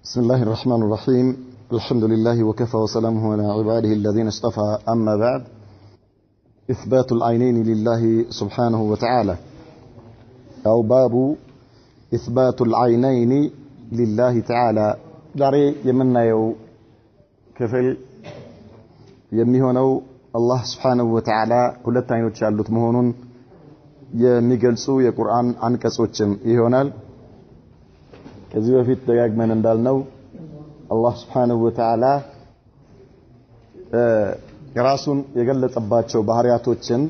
بسم الله الرحمن الرحيم الحمد لله وكفى وسلامه على عباده الذين اصطفى أما بعد إثبات العينين لله سبحانه وتعالى أو باب إثبات العينين لله تعالى داري يمنا يو كفل يميهونو الله سبحانه وتعالى ሁለት አይኖች ያሉት መሆኑን የሚገልጹ የቁርአን አንቀጾችም ይሆናል። ከዚህ በፊት ደጋግመን እንዳልነው አላህ Subhanahu Wa Ta'ala የራሱን የገለጸባቸው ባህሪያቶችን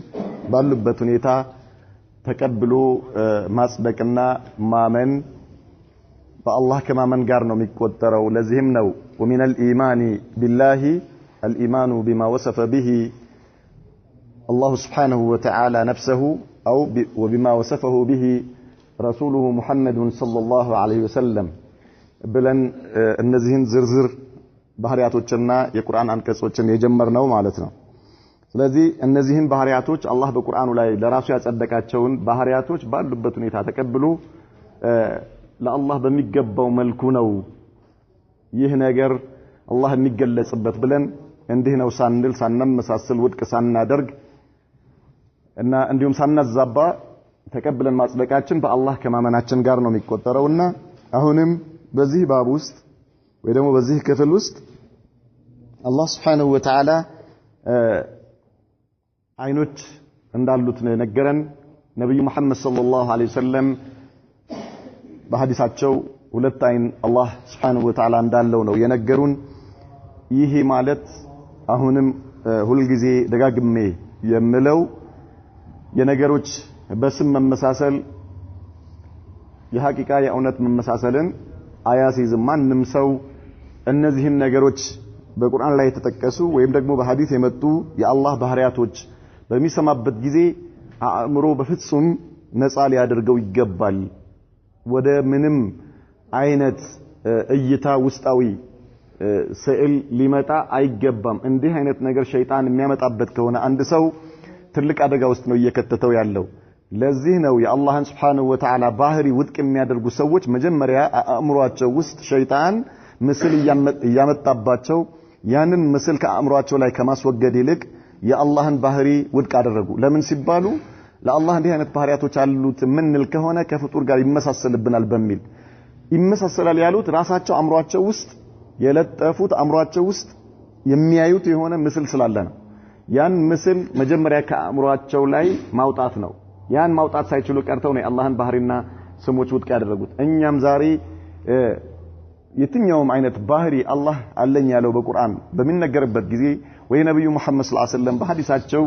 ባሉበት ሁኔታ ተቀብሎ ማጽደቅና ማመን በአላህ ከማመን ጋር ነው የሚቆጠረው። ለዚህም ነው ومن الإيمان بالله الإيمان بما وصف به الله سبحانه وتعالى نفسه أو وبما وصفه به رسوله محمد صلى الله عليه وسلم ብለን እነዚህን ዝርዝር ባህሪያቶችና የቁርአን አንቀጾችን የጀመርነው ማለት ነው። ስለዚህ እነዚህን ባህሪያቶች አላህ በቁርአኑ ላይ ለራሱ ያጸደቃቸውን ባህሪያቶች ባሉበት ሁኔታ ተቀብሎ ለአላህ በሚገባው መልኩ ነው ይህ ነገር አላህ የሚገለጽበት ብለን እንዲህ ነው ሳንል ሳንመሳሰል ውድቅ ሳናደርግ እና እንዲሁም ሳናዛባ ተቀብለን ማጽደቃችን በአላህ ከማመናችን ጋር ነው የሚቆጠረውና አሁንም በዚህ ባብ ውስጥ ወይ ደግሞ በዚህ ክፍል ውስጥ አላህ Subhanahu Wa Ta'ala አይኖች እንዳሉት ነው ነገረን። ነብዩ መሐመድ ሰለላሁ ዐለይሂ ወሰለም በሐዲሳቸው ሁለት አይን አላህ Subhanahu Wa Ta'ala እንዳለው ነው የነገሩን። ይሄ ማለት አሁንም ሁሉ ጊዜ ደጋግሜ የምለው የነገሮች በስም መመሳሰል የሐቂቃ የእውነት መመሳሰልን አያሲዝም። ማንም ሰው እነዚህን ነገሮች በቁርአን ላይ የተጠቀሱ ወይም ደግሞ በሐዲስ የመጡ የአላህ ባህሪያቶች በሚሰማበት ጊዜ አእምሮ በፍጹም ነፃ ሊያደርገው ይገባል። ወደ ምንም አይነት እይታ ውስጣዊ ስዕል ሊመጣ አይገባም። እንዲህ አይነት ነገር ሸይጣን የሚያመጣበት ከሆነ አንድ ሰው ትልቅ አደጋ ውስጥ ነው እየከተተው ያለው። ለዚህ ነው የአላህን Subhanahu Wa Ta'ala ባህሪ ውድቅ የሚያደርጉ ሰዎች መጀመሪያ አእምሮአቸው ውስጥ ሸይጣን ምስል ያመጣባቸው ያንን ምስል ከአእምሮአቸው ላይ ከማስወገድ ይልቅ የአላህን ባህሪ ውድቅ አደረጉ። ለምን ሲባሉ ለአላህ እንዲህ አይነት ባህሪያቶች አሉት ምንል ከሆነ ከፍጡር ጋር ይመሳሰልብናል በሚል ይመሳሰላል ያሉት ራሳቸው አእምሮአቸው ውስጥ የለጠፉት አእምሮአቸው ውስጥ የሚያዩት የሆነ ምስል ስላለ ነው። ያን ምስል መጀመሪያ ከአእምሮአቸው ላይ ማውጣት ነው። ያን ማውጣት ሳይችሉ ቀርተው ነው የአላህን ባህሪና ስሞች ውድቅ ያደረጉት። እኛም ዛሬ የትኛውም አይነት ባህሪ አላህ አለኝ ያለው በቁርአን በሚነገርበት ጊዜ ወይ ነብዩ መሐመድ ሰለላሁ ዐለይሂ ወሰለም በሐዲሳቸው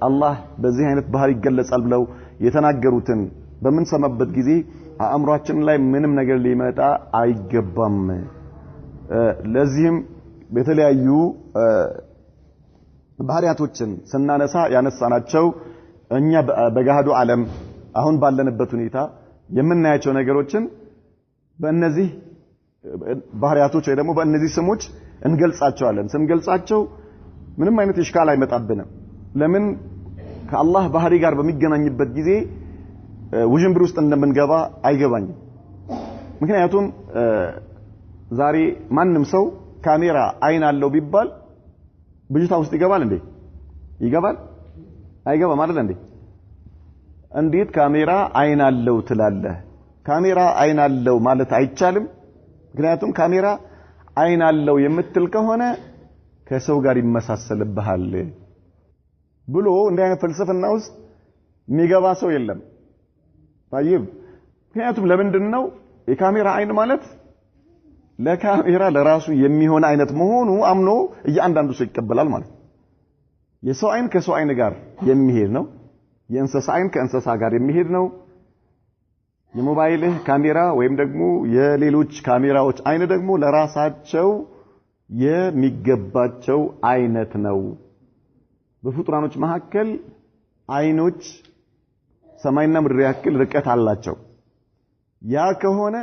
አላህ በዚህ አይነት ባህሪ ይገለጻል ብለው የተናገሩትን በመንሰማበት ጊዜ አእምሮአችን ላይ ምንም ነገር ሊመጣ አይገባም። ለዚህም በተለያዩ ባህሪያቶችን ስናነሳ ያነሳናቸው እኛ በጋሃዱ ዓለም አሁን ባለንበት ሁኔታ የምናያቸው ነገሮችን በእነዚህ ባህሪያቶች ወይ ደግሞ በእነዚህ ስሞች እንገልጻቸዋለን። ስንገልጻቸው ምንም አይነት እሽካል አይመጣብንም። ለምን ከአላህ ባህሪ ጋር በሚገናኝበት ጊዜ ውዥንብር ውስጥ እንደምንገባ አይገባኝም። ምክንያቱም ዛሬ ማንም ሰው ካሜራ አይን አለው ቢባል ብጅታ ውስጥ ይገባል እንዴ? ይገባል? አይገባም አይደል እንዴ? እንዴት ካሜራ አይን አለው ትላለህ? ካሜራ አይን አለው ማለት አይቻልም። ምክንያቱም ካሜራ አይን አለው የምትል ከሆነ ከሰው ጋር ይመሳሰልብሃል ብሎ እንዲህ አይነት ፍልስፍና ውስጥ የሚገባ ሰው የለም። طيب ምክንያቱም ለምንድነው የካሜራ አይን ማለት ለካሜራ ለራሱ የሚሆን አይነት መሆኑ አምኖ እያንዳንዱ ሰው ይቀበላል ማለት ነው። የሰው አይን ከሰው አይን ጋር የሚሄድ ነው። የእንስሳ አይን ከእንስሳ ጋር የሚሄድ ነው። የሞባይልህ ካሜራ ወይም ደግሞ የሌሎች ካሜራዎች አይን ደግሞ ለራሳቸው የሚገባቸው አይነት ነው። በፍጡራኖች መካከል አይኖች ሰማይና ምድር ያክል ርቀት አላቸው። ያ ከሆነ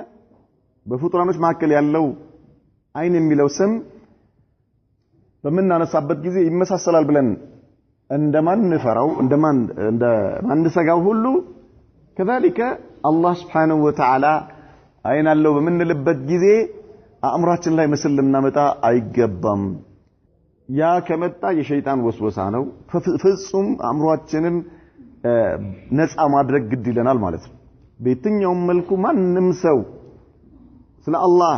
በፍጡራኖች መካከል ያለው አይን የሚለው ስም በመናነሳበት ጊዜ ይመሳሰላል ብለን እንደማንፈራው እንደማንሰጋው ሁሉ كذلك الله سبحانه وتعالى አይን አለው በምንልበት ጊዜ አእምሯችን ላይ ምስል ልናመጣ አይገባም ያ ከመጣ የሸይጣን ወስወሳ ነው ፍጹም አእምሯችንን ነፃ ማድረግ ግድ ይለናል ማለት ነው በየትኛውም መልኩ ማንንም ሰው ስለ አላህ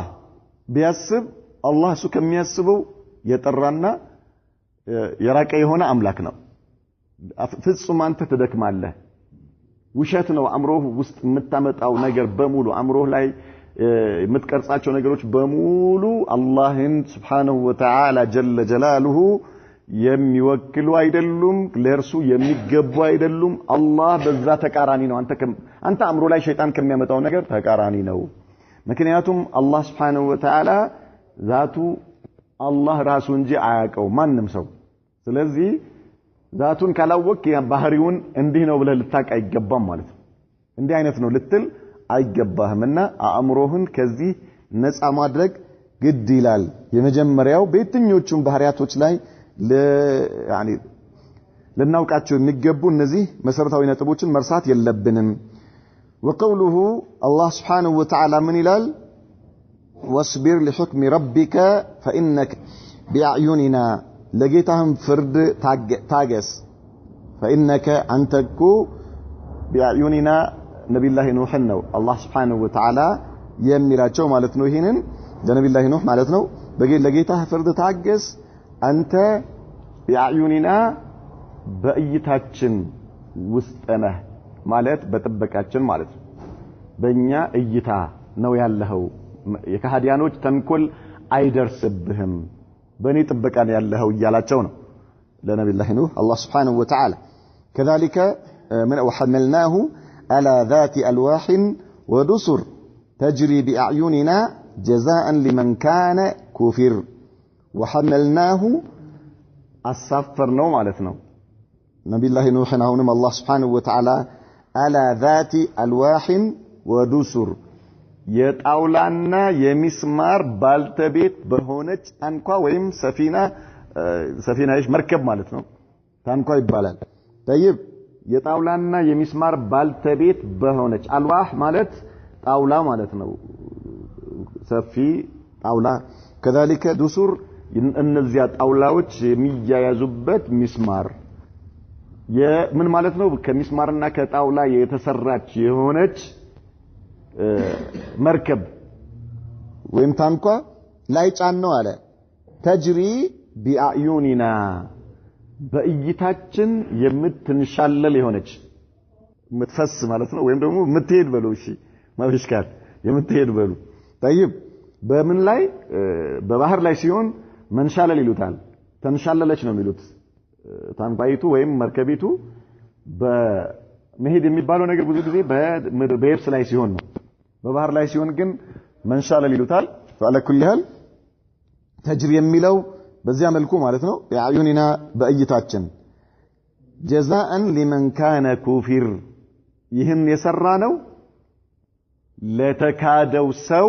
ቢያስብ አላህ እሱ ከሚያስበው የጠራና የራቀ የሆነ አምላክ ነው ፍጹም አንተ ተደክማለህ ውሸት ነው አእምሮህ ውስጥ የምታመጣው ነገር በሙሉ አእምሮህ ላይ የምትቀርጻቸው ነገሮች በሙሉ አላህን Subhanahu Wa Ta'ala ጀለ ጀላሉሁ የሚወክሉ አይደሉም ለርሱ የሚገቡ አይደሉም አላህ በዛ ተቃራኒ ነው አንተ አእምሮ ላይ ሸይጣን ከሚያመጣው ነገር ተቃራኒ ነው ምክንያቱም አላህ Subhanahu Wa Ta'ala ዛቱ አላህ ራሱ እንጂ አያቀው ማንንም ሰው ስለዚህ ዛቱን ካላወቅ ባህሪውን እንዲህ ነው ብለህ ልታቅ አይገባም ማለት ነው እንዲህ አይነት ነው ልትል አይገባህምና አእምሮህን ከዚህ ነፃ ማድረግ ግድ ይላል የመጀመሪያው በየትኞቹም ባህሪያቶች ላይ ለናውቃቸው የሚገቡ እነዚህ መሰረታዊ ነጥቦችን መርሳት የለብንም وقوله الله سبحانه وتعالى من ይላል واصبر لحكم ربك فإنك بأعيننا لقيتهم فرد تاجس فإنك أنتكو بأعيننا نبي الله نوح نو الله سبحانه وتعالى يميراچو معناتنو ይሄንን ለነብይ الله نوح معناتنو لقيتها فرد تاجس أنت بأعيننا በእይታችን ውስጥ ነህ ማለት በጥበቃችን ማለት ነው በእኛ እይታ ነው ያለኸው የካህዲያኖች ተንኮል አይደርስብህም በእኔ ጥበቃ ነው ያለኸው እያላቸው ነው ለነብይ الله نوح الله سبحانه وتعالى كذلك من وحملناه على ذات ألواح ودسر تجري بأعيننا جزاء لمن كان كفر وحملناه أسفرنا معناتنا نبي الله نوح هنا الله سبحانه وتعالى على ذات ألواح ودسر የጣውላና የሚስማር ባልተቤት በሆነች ታንኳ ወይም ሰፊናሽ መርከብ ማለት ነው ታንኳ ይባላል طيب የጣውላና የሚስማር ባልተቤት በሆነች አልዋህ ማለት ጣውላ ማለት ነው ሰፊ ጣውላ كذلك دسور እነዚያ ጣውላዎች የሚያያዙበት ሚስማር ምን ማለት ነው ከሚስማርና ከጣውላ የተሰራች የሆነች መርከብ ወይም ታንኳ ላይ ጫን ነው አለ ተጅሪ ቢአዩኒና በእይታችን የምትንሻለል የሆነች ምትፈስ ማለት ነው ወይም ደግሞ ምትሄድ በሉ እሺ ማብሽካል የምትሄድ በሉ طيب በምን ላይ በባህር ላይ ሲሆን መንሻለል ይሉታል ተንሻለለች ነው የሚሉት ታንኳይቱ ወይም መርከቢቱ በመሄድ የሚባለው ነገር ብዙ ጊዜ በየብስ ላይ ሲሆን ነው በባህር ላይ ሲሆን ግን መንሻለል ይሉታል فعلى كل حال ተጅሪ የሚለው በዚያ መልኩ ማለት ነው ያዩኒና በእይታችን جزاء لمن كان كفر ይህን የሰራ ነው ለተካደው ሰው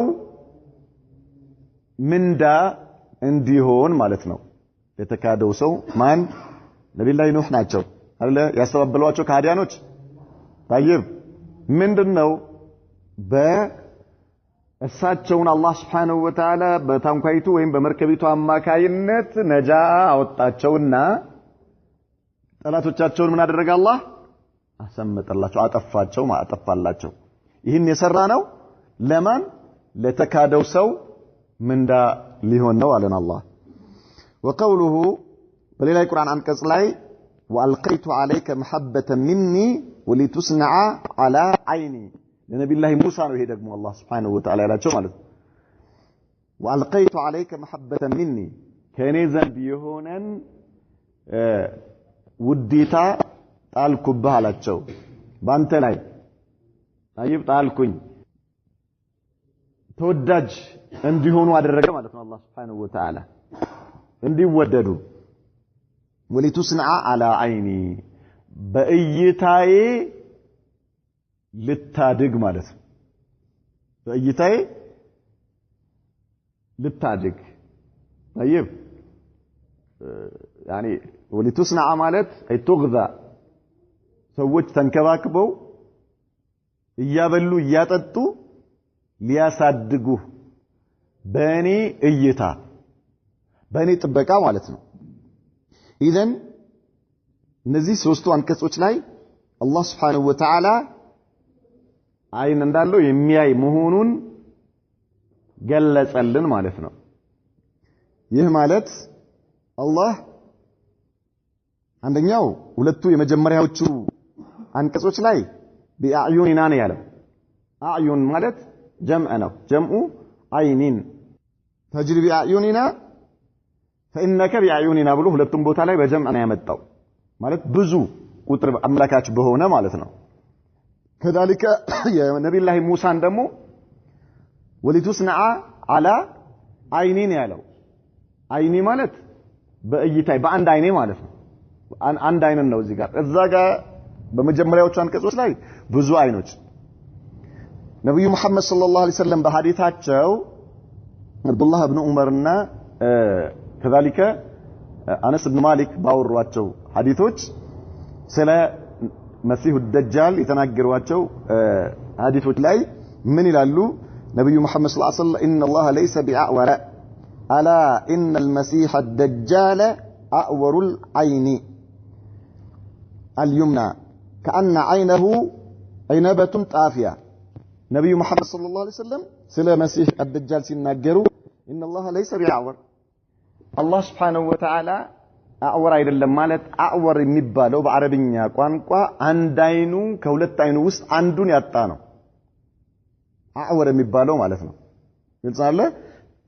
ምንዳ እንዲሆን ማለት ነው ለተካደው ሰው ማን ነብይ ላይ ኑህ ናቸው አይደለ ያስተባበሏቸው ካህዲያኖች طيب ምንድነው በእሳቸውን አላህ Subhanahu Wa Ta'ala በታንኳይቱ ወይም በመርከቢቱ አማካይነት ነጃ አወጣቸውና ጠላቶቻቸውን ምን አደረገ አላህ አሰመጠላቸው አጠፋቸው ማጠፋላቸው ይህን የሰራ ነው ለማን ለተካደው ሰው ምንዳ ሊሆን ነው አለን አላህ وقوله በሌላ ቁርአን አንቀጽ ላይ وألقيت عليك محبة مني ولتصنع على عيني لنبي الله موسى ነው ይሄ ደግሞ አላህ Subhanahu Wa Ta'ala ያላቸው ማለት ነው وألقيت عليك محبة مني ከኔ ዘንድ የሆነን ውዴታ ጣልኩብህ አላቸው ባንተ ላይ طيب ጣልኩኝ ተወዳጅ እንዲሆኑ አደረገ ማለት ነው አላህ Subhanahu Wa Ta'ala እንዲወደዱ ولتصنع على عيني በእይታዬ ልታድግ ማለት ነው በእይታዬ ልታድግ طيب يعني ولتصنع ማለት አይ تغذى ሰዎች ተንከባክበው እያበሉ እያጠጡ ሊያሳድጉ በእኔ እይታ በእኔ ጥበቃ ማለት ነው። ኢዘን እነዚህ ሶስቱ አንቀጾች ላይ አላህ Subhanahu Wa Ta'ala አይን እንዳለው የሚያይ መሆኑን ገለጸልን ማለት ነው። ይህ ማለት አላህ አንደኛው ሁለቱ የመጀመሪያዎቹ አንቀጾች ላይ ቢአዩኒና ነው ያለው። አዩን ማለት ጀምዕ ነው። ጀምዑ አይኒን ተጅሪ ቢአዩኒና فإنك بأعيننا ብሎ ሁለቱም ቦታ ላይ በጀምዕ ነው ያመጣው ማለት ብዙ ቁጥር አምላካች በሆነ ማለት ነው። كذلك የነብዩ الله ሙሳን ደግሞ ወሊቱስነዓ አላ አይኒን ያለው አይኒ ማለት በእይታይ በአንድ አይኔ ማለት ነው። አንድ አይን ነው እዚህ ጋር እዛ ጋር በመጀመሪያዎቹ አንቀጾች ላይ ብዙ አይኖች ነብዩ መሐመድ ሰለላሁ ዐለይሂ ወሰለም በሐዲታቸው አብዱላህ ኢብኑ ዑመርና كذلك أنس بن مالك باورواቸው ሐዲቶች ስለ መሲሁ ደጃል የተናገሯቸው ሐዲቶች ላይ ምን ይላሉ? ነብዩ መሐመድ ሰለላሁ ዐለይሂ ወሰለም إن الله ليس بأعور ألا إن المسيح الدجال أعور العين اليمنى كأن عينه عنبة طافية ነብዩ መሐመድ ሰለላሁ ዐለይሂ ወሰለም ስለ መሲህ الدجال ሲናገሩ إن الله ليس بأعور አላህ Subhanahu Wa Ta'ala አዕወር አይደለም ማለት አዕወር የሚባለው በአረብኛ ቋንቋ አንድ አይኑ ከሁለት አይኑ ውስጥ አንዱን ያጣ ነው። አዕወር የሚባለው ማለት ነው። ግልጽ አለ።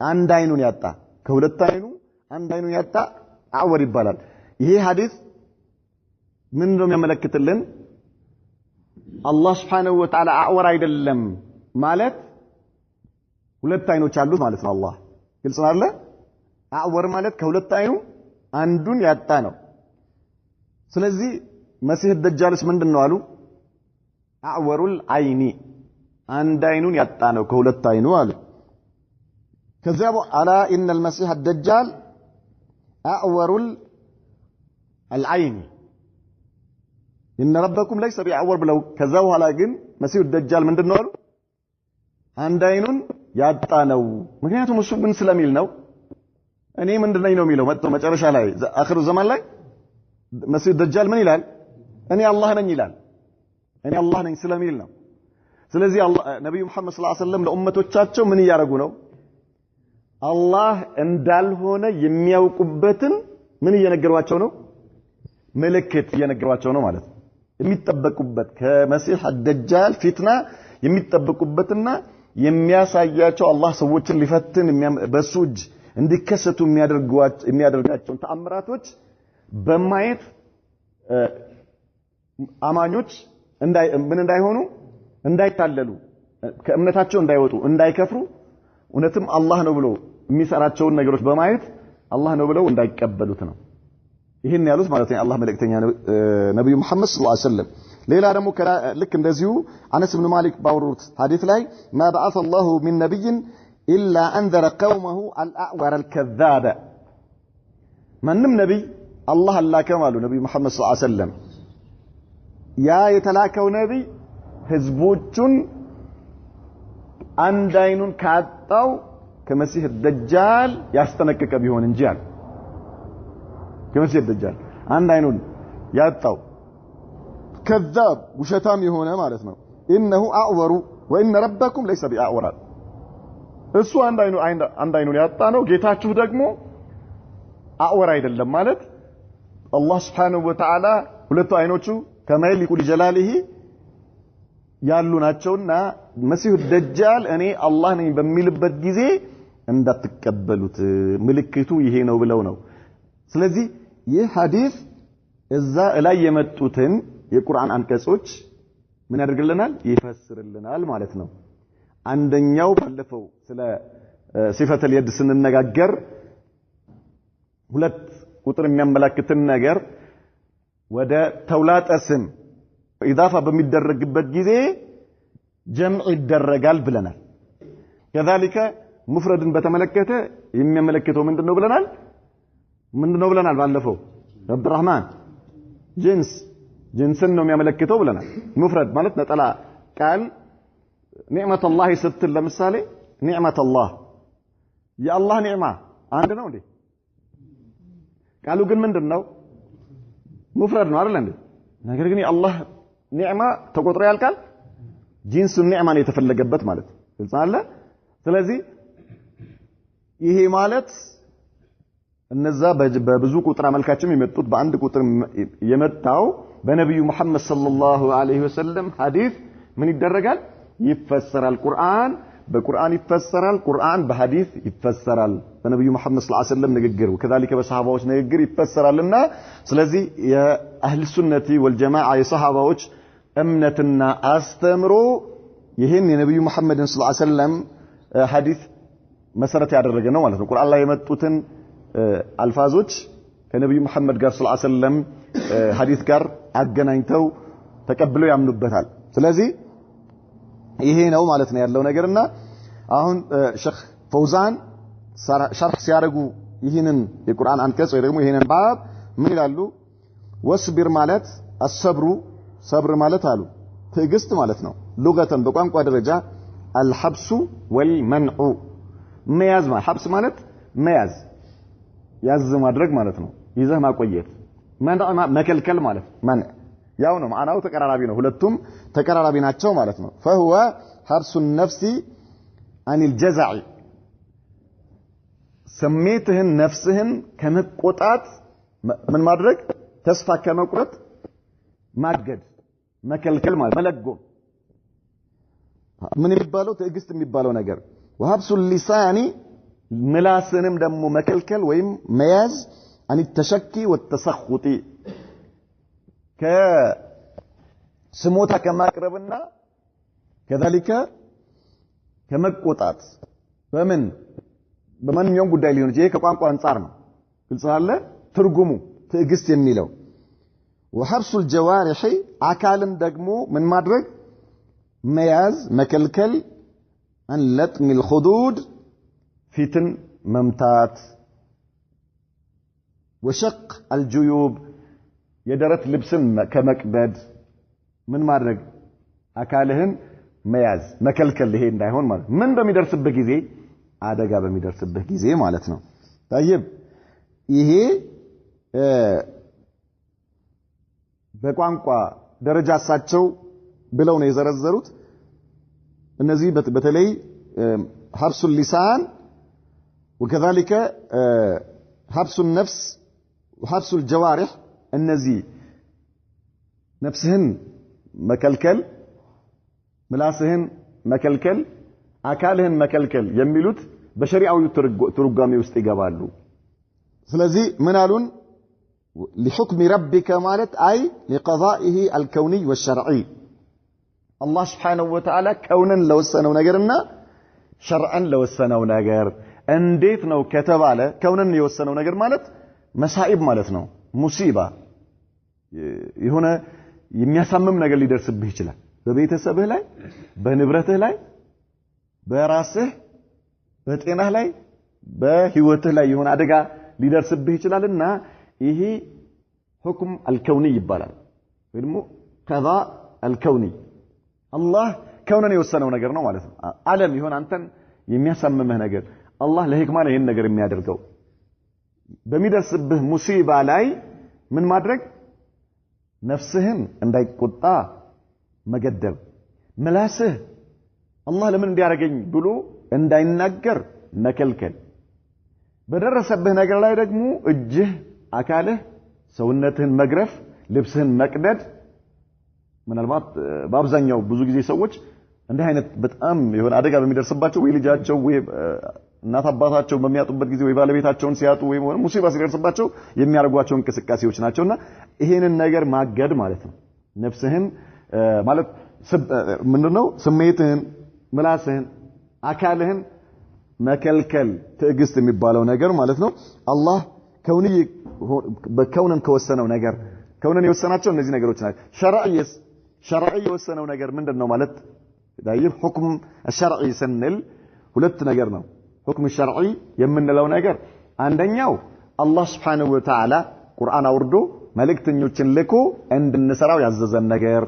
አንድ አይኑን ያጣ ከሁለት አይኑ አንድ አይኑን ያጣ አዕወር ይባላል። ይሄ ሐዲስ ምን ነው የሚያመለክትልን? አላህ Subhanahu Wa Ta'ala አዕወር አይደለም ማለት ሁለት አይኖች አሉት ማለት ነው። አላህ ግልጽ አለ። አዕወር ማለት ከሁለት አይኑ አንዱን ያጣ ነው። ስለዚህ መሲህ ደጃልስ ምንድነው አሉ? አዕወሩል አይኒ አንድ አይኑን ያጣ ነው ከሁለት አይኑ አሉ። ከዚያ በኋላ ان المسيح الدجال አዕወሩል العين ان ربكم ليس بأعور ብለው ከዛ በኋላ ግን መሲህ ደጃል ምንድነው አሉ? አንድ አይኑን ያጣ ነው። ምክንያቱም እሱ ምን ስለሚል ነው? እኔ ምንድነኝ ነው የሚለው መጥቶ መጨረሻ ላይ አኺሩ ዘመን ላይ መሲህ ደጃል ምን ይላል? እኔ አላህ ነኝ ይላል። እኔ አላህ ነኝ ስለሚል ነው። ስለዚህ ነብዩ መሐመድ ሰለላሁ ዐለይሂ ወሰለም ለኡመቶቻቸው ምን እያደረጉ ነው? አላህ እንዳልሆነ የሚያውቁበትን ምን እየነገሯቸው ነው? ምልክት እየነገሯቸው ነው ማለት ነው። የሚጠበቁበት ከመሲህ ደጃል ፊትና የሚጠበቁበትና የሚያሳያቸው አላህ ሰዎችን ሊፈትን በሱ እጅ እንዲከሰቱ የሚያደርጋቸው ተአምራቶች በማየት አማኞች ምን እንዳይሆኑ እንዳይታለሉ ከእምነታቸው እንዳይወጡ እንዳይከፍሩ እውነትም አላህ ነው ብሎ የሚሰራቸውን ነገሮች በማየት አላህ ነው ብለው እንዳይቀበሉት ነው ይሄን ያሉት ማለት ነው አላህ መልእክተኛ ነብዩ መሐመድ ሰለላሁ ዐለይሂ ወሰለም። ሌላ ደግሞ ልክ እንደዚሁ አነስ ኢብኑ ማሊክ ባወሩት ሐዲስ ላይ ما بعث الله من نبي إلا أنذر قومه الأعور الكذاب منم نبي الله الله كماله نبي محمد صلى الله عليه وسلم يا يتلاكو نبي حزبوچن አንድ አይኑን ካጣው ከመሲህ ደጃል ያስተነከከ ቢሆን እንጂ አለ ከመሲህ ደጃል አንድ አይኑን ያጣው ከذاب ውሸታም የሆነ ማለት ነው انه اعور وان ربكم ليس باعور እሱ አንድ አይኑን ያጣ ነው ጌታችሁ ደግሞ አዕወር አይደለም ማለት አላህ Subhanahu Wa Ta'ala ሁለቱ አይኖቹ ከመይሊኩ ሊጀላሊሂ ያሉ ናቸውና መሲሁ ደጃል እኔ አላህ ነኝ በሚልበት ጊዜ እንዳትቀበሉት ምልክቱ ይሄ ነው ብለው ነው። ስለዚህ ይህ ሐዲስ እዛ ላይ የመጡትን የቁርአን አንቀጾች ምን ያደርግልናል? ይፈስርልናል ማለት ነው። አንደኛው ባለፈው ስለ ሲፈተል የድ ስንነጋገር ሁለት ቁጥር የሚያመላክትን ነገር ወደ ተውላጠ ስም ኢዳፋ በሚደረግበት ጊዜ ጀምዕ ይደረጋል ብለናል። كذلك ሙፍረድን በተመለከተ የሚያመለክተው ምንድነው ብለናል? ምንድነው ብለናል ባለፈው? አብዱራህማን ጅንስን ነው የሚያመለክተው ብለናል። ሙፍረድ ማለት ነጠላ ቃል ኒዕመቱላህ ስትል ለምሳሌ ኒዕመቱላህ የአላህ ኒዕማ አንድ ነው እንዴ? ቃሉ ግን ምንድነው? ሙፍረድ ነው አይደል እንዴ? ነገር ግን የአላህ ኒዕማ ተቆጥሮ ያልቃል። ጂንሱ ኒዕማ ነው የተፈለገበት ማለት ግልጽ አለ። ስለዚህ ይሄ ማለት እነዛ በብዙ ቁጥር አመልካችም የመጡት በአንድ ቁጥር የመጣው በነብዩ መሐመድ ሰለላሁ ዐለይሂ ወሰለም ሐዲስ ምን ይደረጋል? ይፈሰራል። ቁርአን በቁርአን ይፈሰራል፣ ቁርአን በሐዲስ ይፈሰራል። በነብዩ መሐመድ ሰለላሁ ዐለይሂ ወሰለም ንግግር ወከዛሊከ በሰሃባዎች ንግግር ይፈሰራልና ስለዚህ የአህል ሱነቲ ወልጀማዓ የሰሃባዎች እምነትና አስተምሮ ይሄን የነብዩ መሐመድን ሰለላሁ ዐለይሂ ወሰለም ሐዲስ መሰረት ያደረገ ነው ማለት ነው። ቁርአን ላይ የመጡትን አልፋዞች ከነብዩ መሐመድ ጋር ሰለላሁ ዐለይሂ ወሰለም ሐዲስ ጋር አገናኝተው ተቀብለው ያምኑበታል። ስለዚህ ይሄ ነው ማለት ነው ያለው ነገርና አሁን ሼክ ፈውዛን ሸርህ ሲያደርጉ ይህንን የቁርአን አንቀጽ ወይ ደግሞ ይሄንን ባብ ምን ይላሉ? ወስቢር ማለት አሰብሩ ሰብር ማለት አሉ ትዕግስት ማለት ነው። ሉገተን በቋንቋ ደረጃ አልሐብሱ ወልመንዑ መያዝ ማለት ሐብስ ማለት መያዝ ያዝ ማድረግ ማለት ነው። ይዘህ ማቆየት። መንዕ መከልከል ማለት መንዕ ያው ነው ማዕናው ተቀራራቢ ነው። ሁለቱም ተቀራራቢ ናቸው ማለት ነው። فهو حبس النفس عن الجزع ስሜትህን ነፍስህን ከመቆጣት ምን ማድረግ ተስፋ ከመቁረጥ ማገድ መከልከል ማለት መለጎም ምን የሚባለው ትዕግስት የሚባለው ነገር وحبس اللسان ምላስንም ደግሞ መከልከል ወይም መያዝ عن التشكي والتسخط ከስሞታ ከማቅረብና ከذلك ከመቆጣት በማንኛውም ጉዳይ ሊሆን ይችላል። ከቋንቋ አንፃር ነው ግልጽ አለ ትርጉሙ ትዕግስት የሚለው وحبس الجوارح አካልን ደግሞ ምን ማድረግ መያዝ መከልከል عن لطم الخدود ፊትን መምታት وشق الجيوب የደረት ልብስን ከመቅደድ ምን ማድረግ አካልህን መያዝ መከልከል ይሄ እንዳይሆን ማለት ምን በሚደርስበት ጊዜ አደጋ በሚደርስበት ጊዜ ማለት ነው። طيب ይሄ በቋንቋ ደረጃ እሳቸው ብለው ነው የዘረዘሩት። እነዚህ በተለይ حبس اللسان وكذلك حبس النفس وحبس الجوارح እነዚህ ነፍስህን መከልከል ምላስህን መከልከል አካልህን መከልከል የሚሉት በሸሪዓው ትርጓሜ ውስጥ ይገባሉ። ስለዚህ ምን አሉን? لحكم ربك ማለት አይ لقضائه الكوني والشرعي الله سبحانه وتعالى كونن ለወሰነው ነገርና ሸርዐን ለወሰነው ነገር እንዴት ነው ከተባለ ከውነን የወሰነው ነገር ማለት መሳኢብ ማለት ነው። ሙሲባ የሆነ የሚያሳምም ነገር ሊደርስብህ ይችላል። በቤተሰብህ ላይ፣ በንብረትህ ላይ፣ በራስህ፣ በጤናህ ላይ፣ በህይወትህ ላይ የሆነ አደጋ ሊደርስብህ ይችላልና ይሄ ሁክም አልከውኒ ይባላል። ወይ ደግሞ ቀዳ አልከውኒ አላህ ከውነን የወሰነው ነገር ነው ማለት ነው። ዓለም ይሆን አንተን የሚያሳምምህ ነገር አላህ ለህክማ ነው ይሄን ነገር የሚያደርገው። በሚደርስብህ ሙሲባ ላይ ምን ማድረግ ነፍስህን እንዳይቆጣ መገደብ ምላስህ አላህ ለምን እንዲያረጋኝ ብሎ እንዳይናገር መከልከል በደረሰብህ ነገር ላይ ደግሞ እጅህ አካልህ ሰውነትህን መግረፍ ልብስህን መቅደድ ምናልባት በአብዛኛው ብዙ ጊዜ ሰዎች እንዲህ አይነት በጣም የሆነ አደጋ በሚደርስባቸው ወይ ልጃቸው ወይ እናት አባታቸው በሚያጡበት ጊዜ ወይ ባለቤታቸውን ሲያጡ ወይ ሙሲባ ሲደርስባቸው የሚያደርጓቸው እንቅስቃሴዎች ናቸውና ይሄንን ነገር ማገድ ማለት ነው። ነፍስህን ማለት ምንድነው ስሜትህን ምላስህን አካልህን መከልከል ትዕግስት የሚባለው ነገር ማለት ነው። አላህ ከውንይ በከውነን ከወሰነው ነገር ከውነን የወሰናቸው እነዚህ ነገሮች ናቸው። ሸርዒ የወሰነው ነገር ምንድነው ማለት ዳይብ ሁክም الشرعي ስንል ሁለት ነገር ነው። ሁክም الشرعي የምንለው ነገር አንደኛው አላህ Subhanahu Wa Ta'ala ቁርአን አውርዶ መልእክተኞችን ልኮ እንድንሰራው ያዘዘን ነገር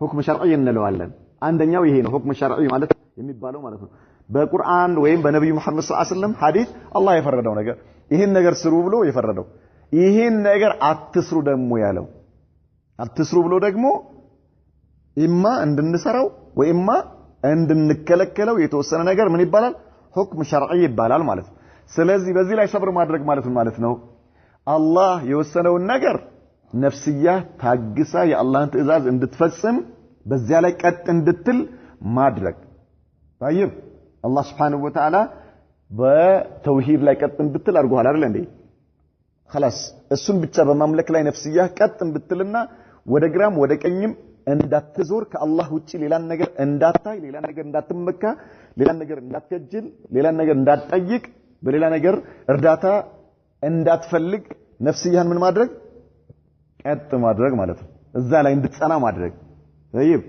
ሁክም الشرعي እንለዋለን። አንደኛው ይሄ ነው ሁክም الشرعي ማለት የሚባለው ማለት ነው። በቁርአን ወይም በነብዩ መሐመድ ሰለላሁ ዐለይሂ ወሰለም ሐዲስ አላህ የፈረደው ነገር ይሄን ነገር ስሩ ብሎ የፈረደው ይሄን ነገር አትስሩ ደግሞ ያለው አትስሩ ብሎ ደግሞ ኢማ እንድንሰራው ወይማ እንድንከለከለው የተወሰነ ነገር ምን ይባላል ሁክም ሸርዒ ይባላል ማለት ነው ስለዚህ በዚህ ላይ ሰብር ማድረግ ማለት ነው አላህ የወሰነውን ነገር ነፍስያ ታግሳ የአላህን ትእዛዝ እንድትፈጽም በዚያ ላይ ቀጥ እንድትል ማድረግ طيب አላህ Subhanahu Wa Ta'ala በተውሂድ ላይ ቀጥ እንድትል አድርጓል አይደል እንዴ خلاص እሱን ብቻ በማምለክ ላይ ነፍስያ ቀጥ እንድትልና ወደ ግራም ወደ ቀኝም እንዳትዞር ከአላህ ውጪ ሌላን ነገር እንዳታይ ሌላን ነገር እንዳትመካ ሌላን ነገር እንዳትከጅል ሌላን ነገር እንዳትጠይቅ በሌላ ነገር እርዳታ እንዳትፈልግ ነፍስያን ምን ማድረግ ቀጥ ማድረግ ማለት ነው እዛ ላይ እንድትጸና ማድረግ طيب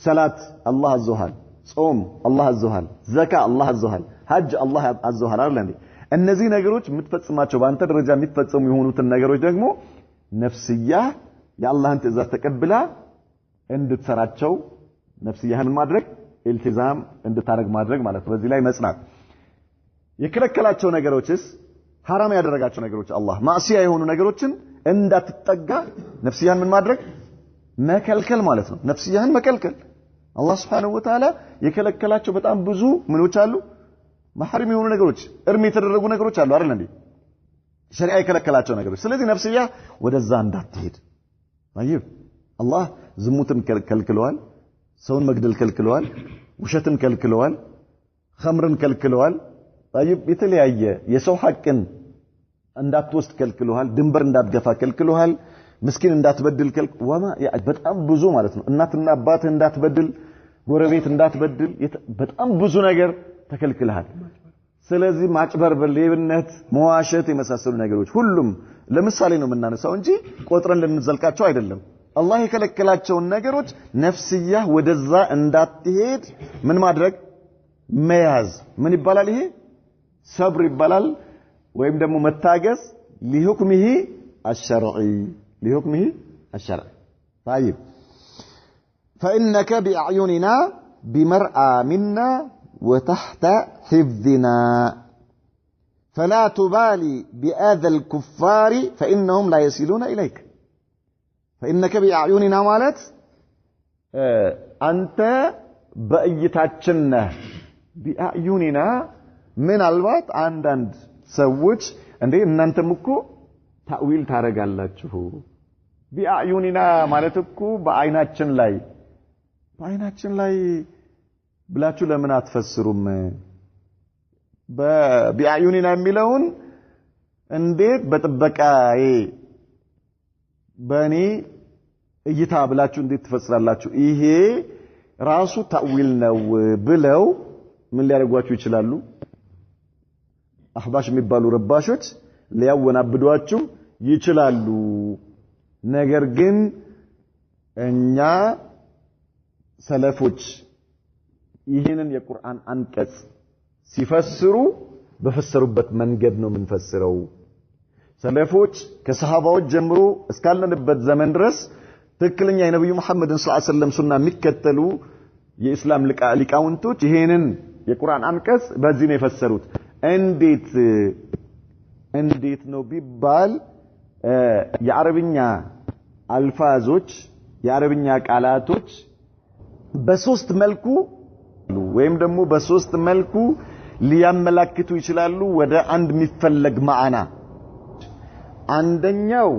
ሰላት አላህ አዘዋል ጾም አላህ አዘዋል ዘካ አላህ አዘዋል ሐጅ አላህ አዘዋል አይደል እነዚህ ነገሮች የምትፈጽማቸው በአንተ ደረጃ የሚፈጸሙ የሆኑትን ነገሮች ደግሞ ነፍስያ የአላህን ትእዛዝ ተቀብላ እንድትሰራቸው ነፍስያህን ማድረግ ኢልቲዛም እንድታረግ ማድረግ ማለት ነው በዚህ ላይ መጽናት የከለከላቸው ነገሮችስ حرام ያደረጋቸው ነገሮች አላህ ማዕሲያ የሆኑ ነገሮችን እንዳትጠጋ ነፍስያን ምን ማድረግ መከልከል ማለት ነው ነፍስያን መከልከል አላህ Subhanahu Wa Ta'ala የከለከላቸው በጣም ብዙ ምኖች አሉ ማህረም የሆኑ ነገሮች እርም የተደረጉ ነገሮች አሉ አይደል እንዴ ሸሪዓ የከለከላቸው ነገሮች ስለዚህ ነፍስያ ወደዛ እንዳትሄድ طيب አላህ ዝሙትን ከልክለዋል ሰውን መግደል ከልክለዋል ውሸትን ከልክለዋል ኸምርን ከልክለዋል طيب የተለያየ የሰው ሐቅን እንዳትወስድ ከልክለዋል ድንበር እንዳትገፋ ከልክለዋል ምስኪን እንዳትበድል ወማ በጣም ብዙ ማለት ነው እናትና አባት እንዳትበድል ጎረቤት እንዳትበድል በጣም ብዙ ነገር ተከልክለሃል ስለዚህ ማጭበርበር ሌብነት መዋሸት የመሳሰሉ ነገሮች ሁሉም ለምሳሌ ነው የምናነሳው እንጂ ቆጥረን ልንዘልቃቸው አይደለም አላህ የከለከላቸው ነገሮች ነፍስያ ወደዛ እንዳትሄድ ምን ማድረግ መያዝ ምን ይባላል ይሄ ሰብር ይባላል ወይም ደግሞ መታገስ لحكمه الشرعي لحكمه الشرعي طيب فإنك بأعيننا بمرأى منا وتحت حفظنا فلا تبالي بآذى الكفار فإنهم لا يصلون إليك فإنك بأعيننا مالت أنت بأيتاتنا بأعيننا من الوقت عندند سوّج عندي እናንተም እኮ ታዊል ታረጋላችሁ ቢአዩኒና ማለት እኮ በአይናችን ላይ ብላችሁ ለምን አትፈስሩም በቢአዩኒና የሚለውን እንዴት በጥበቃዬ በእኔ እይታ ብላችሁ እንዴት ትፈስራላችሁ ይሄ ራሱ ታዊል ነው ብለው ምን ሊያደርጓችሁ ይችላሉ አህባሽ የሚባሉ ረባሾች ሊያወናብዷችሁ ይችላሉ ነገር ግን እኛ ሰለፎች ይህንን የቁርአን አንቀጽ ሲፈስሩ በፈሰሩበት መንገድ ነው የምንፈስረው ሰለፎች ከሰሃባዎች ጀምሮ እስካለንበት ዘመን ድረስ ትክክለኛ የነብዩ መሐመድን ሰለላሁ ዐለይሂ ወሰለም ሱና የሚከተሉ የኢስላም ሊቃውንቶች ይሄንን የቁርአን አንቀጽ በዚህ ነው የፈሰሩት እንዴት ነው ቢባል የአረብኛ አልፋዞች የአረብኛ ቃላቶች በሶስት መልኩ ወይም ደግሞ በሶስት መልኩ ሊያመላክቱ ይችላሉ ወደ አንድ የሚፈለግ ማዕና አንደኛው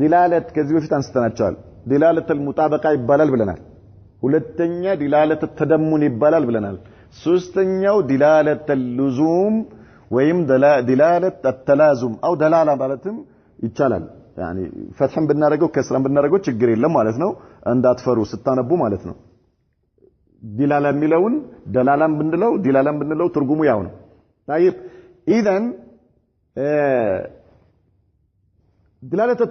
ዲላለት ከዚህ በፊት አንስተናቸዋል ዲላለተል ሙጣበቃ ይባላል ብለናል ሁለተኛ ዲላለተ ተደሙን ይባላል ብለናል ሶስተኛው ዲላለተል ሉዙም ወይም ዲላለተ ተላዙም አው ደላላ ማለትም ይቻላል يعني ፈትህን ብናረገው ከስራን ብናረገው ችግር የለም ማለት ነው እንዳትፈሩ ስታነቡ ማለት ነው ዲላላ የሚለውን ደላላም ብንለው ትርጉሙ ያው ነው طيب اذا ዲላለተ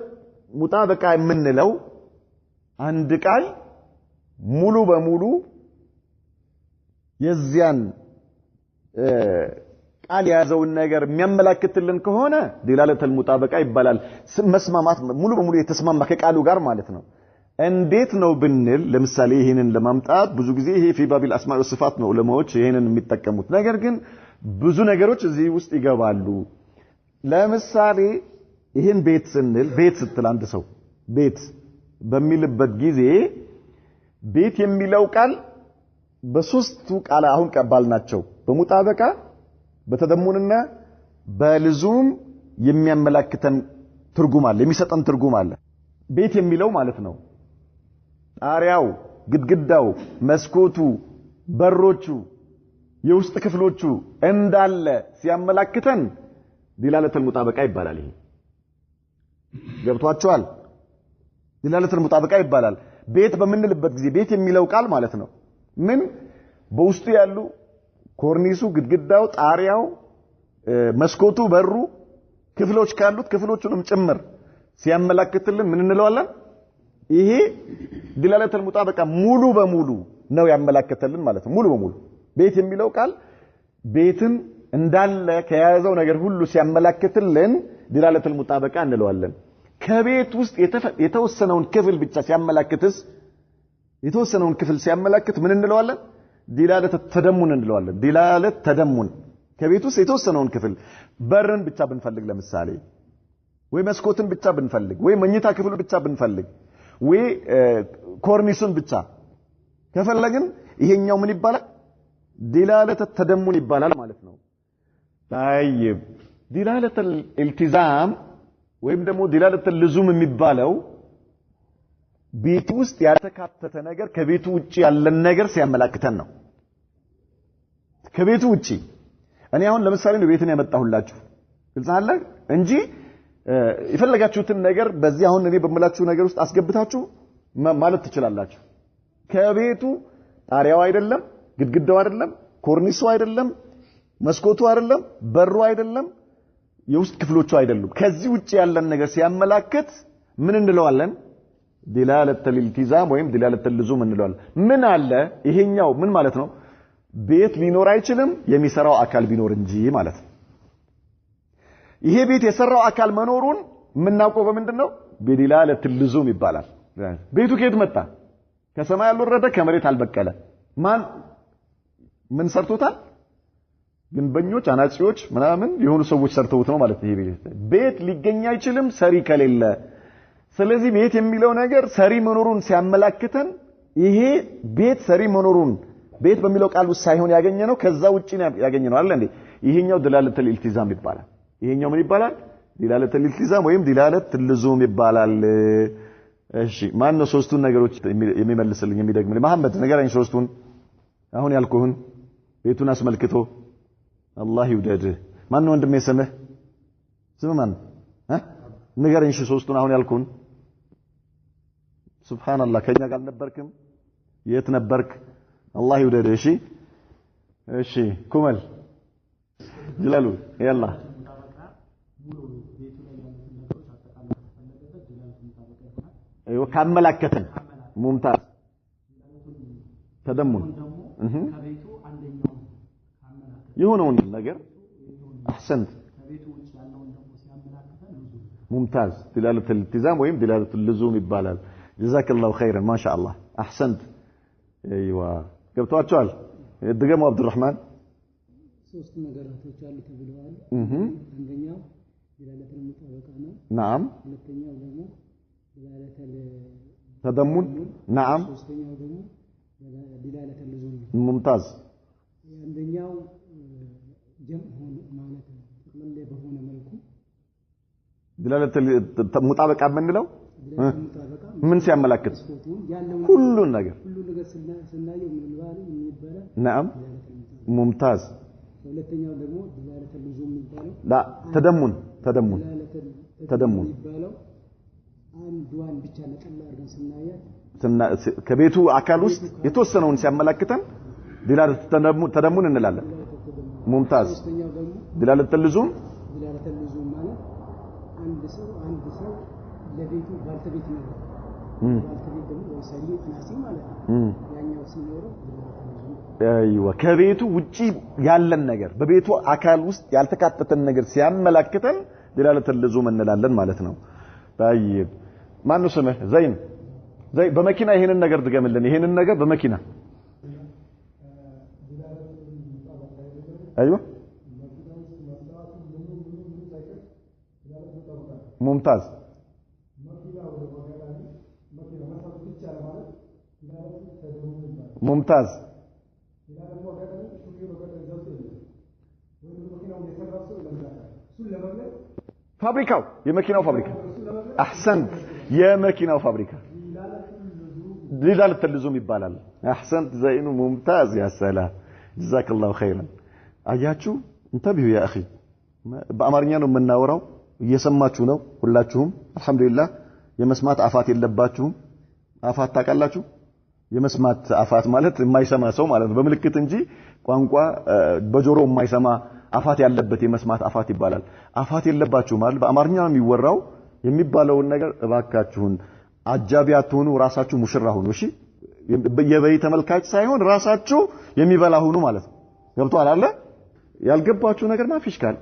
ሙጣበቃ የምንለው አንድ ቃል ሙሉ በሙሉ የዚያን ቃል ያዘውን ነገር የሚያመላክትልን ከሆነ ዲላለተል ሙጣበቃ ይባላል መስማማት ሙሉ በሙሉ የተስማማ ከቃሉ ጋር ማለት ነው እንዴት ነው ብንል ለምሳሌ ይሄንን ለማምጣት ብዙ ጊዜ ይሄ في باب الاسماء والصفات ነው ዑለማዎች ይሄንን የሚጠቀሙት ነገር ግን ብዙ ነገሮች እዚህ ውስጥ ይገባሉ ለምሳሌ ይሄን ቤት ስንል ቤት ስትል አንድ ሰው ቤት በሚልበት ጊዜ ቤት የሚለው ቃል በሶስቱ ቃል አሁን ቀባልናቸው በሙጣበቃ በተደሙንና በልዙም የሚያመላክተን ትርጉም አለ የሚሰጠን ትርጉም አለ ቤት የሚለው ማለት ነው ጣሪያው ግድግዳው መስኮቱ በሮቹ የውስጥ ክፍሎቹ እንዳለ ሲያመላክተን ዲላለተል ሙጣበቃ ይባላል ይሄ ገብቷቸዋል ዲላለተል ሙጣበቃ ይባላል ቤት በመንልበት ጊዜ ቤት የሚለው ቃል ማለት ነው ምን በውስጡ ያሉ ኮርኒሱ ግድግዳው ጣሪያው መስኮቱ በሩ ክፍሎች ካሉት ክፍሎቹንም ጭምር ሲያመላክትልን ምን እንለዋለን ይሄ ዲላለተል ሙጣበቃ ሙሉ በሙሉ ነው ያመላክተልን ማለት ነው ሙሉ በሙሉ ቤት የሚለው ቃል ቤትን እንዳለ ከያዘው ነገር ሁሉ ሲያመላክትልን ዲላለተል ሙጣበቃ እንለዋለን ከቤት ውስጥ የተወሰነውን ክፍል ብቻ ሲያመላክትስ የተወሰነውን ክፍል ሲያመላክት ምን እንለዋለን ዲላለተ ተደሙን እንለዋለን ዲላለት ተደሙን ከቤት ውስጥ የተወሰነውን ክፍል በርን ብቻ ብንፈልግ ለምሳሌ ወይ መስኮትን ብቻ ብንፈልግ ወይ መኝታ ክፍሉ ብቻ ብንፈልግ ወይ ኮርኒሱን ብቻ ከፈለግን ይሄኛው ምን ይባላል ዲላለተ ተደሙን ይባላል ማለት ነው طيب ዲላለተ الالتزام ወይም ደግሞ ዲላለተ ልዙም የሚባለው ቤት ውስጥ ያልተካተተ ነገር ከቤቱ ውጪ ያለን ነገር ሲያመላክተን ነው ከቤቱ ውጪ እኔ አሁን ለምሳሌ ነው ቤትን ያመጣሁላችሁ ግልጽ አለ እንጂ ይፈልጋችሁትን ነገር በዚህ አሁን እኔ በመላችሁ ነገር ውስጥ አስገብታችሁ ማለት ትችላላችሁ ከቤቱ ጣሪያው አይደለም ግድግዳው አይደለም ኮርኒሱ አይደለም መስኮቱ አይደለም በሩ አይደለም የውስጥ ክፍሎቹ አይደሉም ከዚህ ውጪ ያለን ነገር ሲያመላክት ምን እንለዋለን ዲላለተል الالتزام ወይም ዲላለተል ልዙም እንለዋለን ምን አለ ይሄኛው ምን ማለት ነው ቤት ሊኖር አይችልም የሚሰራው አካል ቢኖር እንጂ ማለት ነው ይሄ ቤት የሰራው አካል መኖሩን ምናውቀው በምንድነው በዲላለተል ልዙም ይባላል ቤቱ ከየት መጣ ከሰማይ አልወረደ ከመሬት አልበቀለ ማን ምን ሰርቶታል ግንበኞች አናጺዎች ምናምን የሆኑ ሰዎች ሰርተውት ነው ማለት ይሄ ቤት ሊገኝ አይችልም ሰሪ ከሌለ ስለዚህ ቤት የሚለው ነገር ሰሪ መኖሩን ሲያመላክተን ይሄ ቤት ሰሪ መኖሩን ቤት በሚለው ቃል ውስጥ ሳይሆን ያገኘነው ከዛ ውጪ ያገኘነው አይደል እንዴ ይሄኛው ዲላለተል الالتزام ይባላል ይሄኛው ምን ይባላል ዲላለተል الالتزام ወይም ዲላለተል ልዙም ይባላል እሺ ማን ነው ሶስቱን ነገሮች የሚመልስልኝ የሚደግምልኝ መሐመድ ንገረኝ ሶስቱን አሁን ያልኩህን ቤቱን አስመልክቶ አላህ ይውደድህ ማን ነው ወንድሜ ስምህ ማን ንገረኝ ሶስቱን አሁን ያልኩህን ሱብሃንአላህ ከኛ ጋር ነበርክም የት ነበርክ አላህ ይውደድህ እሺ ኩመል ጅላሉ ያላ ايوه ካመላከተን ሙምታዝ ተደሙን ከቤቱ አንደኛው የሆነውን ነገር احسنت ممتاز دلالة الالتزام ويم دلالة اللزوم يبالال جزاك الله خيرا ما شاء الله احسنت ايوه ገብቷቸዋል የደገሙ አብዱራህማን ሶስት ነገራቶች አሉ ተብለዋል አንደኛው دلالة المطابقة ነው نعم ሁለተኛው ደግሞ دلالة التضمن نعم ሶስተኛው ደግሞ دلالة اللزوم ممتاز አንደኛው ጀምዕ ሆነ ማለት ነው ምን በሆነ መልኩ دلالة المطابقة ምንለው ምን ሲያመላክት ሁሉን ነገር ስናየው ምን ይባላል نعم ممتاز ሁለተኛው ደግሞ دلالة اللزوم ይባላል لا ተደሙን ይባላል አንዱን ብቻ ነጥላ አድርገን ስናያት ከቤቱ አካል ውስጥ የተወሰነውን ሲያመላክተን دلالة ተደሙን እንላለን ممتاز دلالة اللزوم ማለት አንድ ሰው ለቤቱ ባልተቤት ነው ባልተቤት ደግሞ ወሰሪ ናሲ ማለት ነው ያኛው ሲኖረው ايوه ከቤቱ ውጪ ያለን ነገር በቤቱ አካል ውስጥ ያልተካተተን ነገር ሲያመላክተን دلالة اللزوم እንላለን ማለት ነው طيب ማን ነው ስምህ ዘይን ዘይ በመኪና ይሄንን ነገር ድገምልን ይሄንን ነገር በመኪና አይዋ ሙምታዝ ሙምታዝ ፋብሪካው የመኪናው ፋብሪካ አህሰንት የመኪናው ፋብሪካ ዲላለት اللزوم ይባላል አህሰንት ዘይኑ ሙምታዝ ያ ሰላም ጀዛከላሁ ኸይራን አያችሁ እንተብዩ ያ اخي በአማርኛ ነው የምናወራው እየሰማችሁ ነው ሁላችሁም አልহামዱሊላህ የመስማት አፋት የለባችሁም አፋት ታውቃላችሁ የመስማት አፋት ማለት የማይሰማ ሰው ማለት ነው በምልክት እንጂ ቋንቋ በጆሮ የማይሰማ አፋት ያለበት የመስማት አፋት ይባላል አፋት የለባችሁ ማለት በአማርኛ ነው የሚወራው የሚባለውን ነገር እባካችሁን አጃቢያት ሆኑ ራሳችሁ ሙሽራ ሆኑ እሺ የበይ ተመልካች ሳይሆን ራሳችሁ የሚበላ ሆኑ ማለት ነው ገብቷል አይደል ያልገባችሁ ነገር ማፊሽካል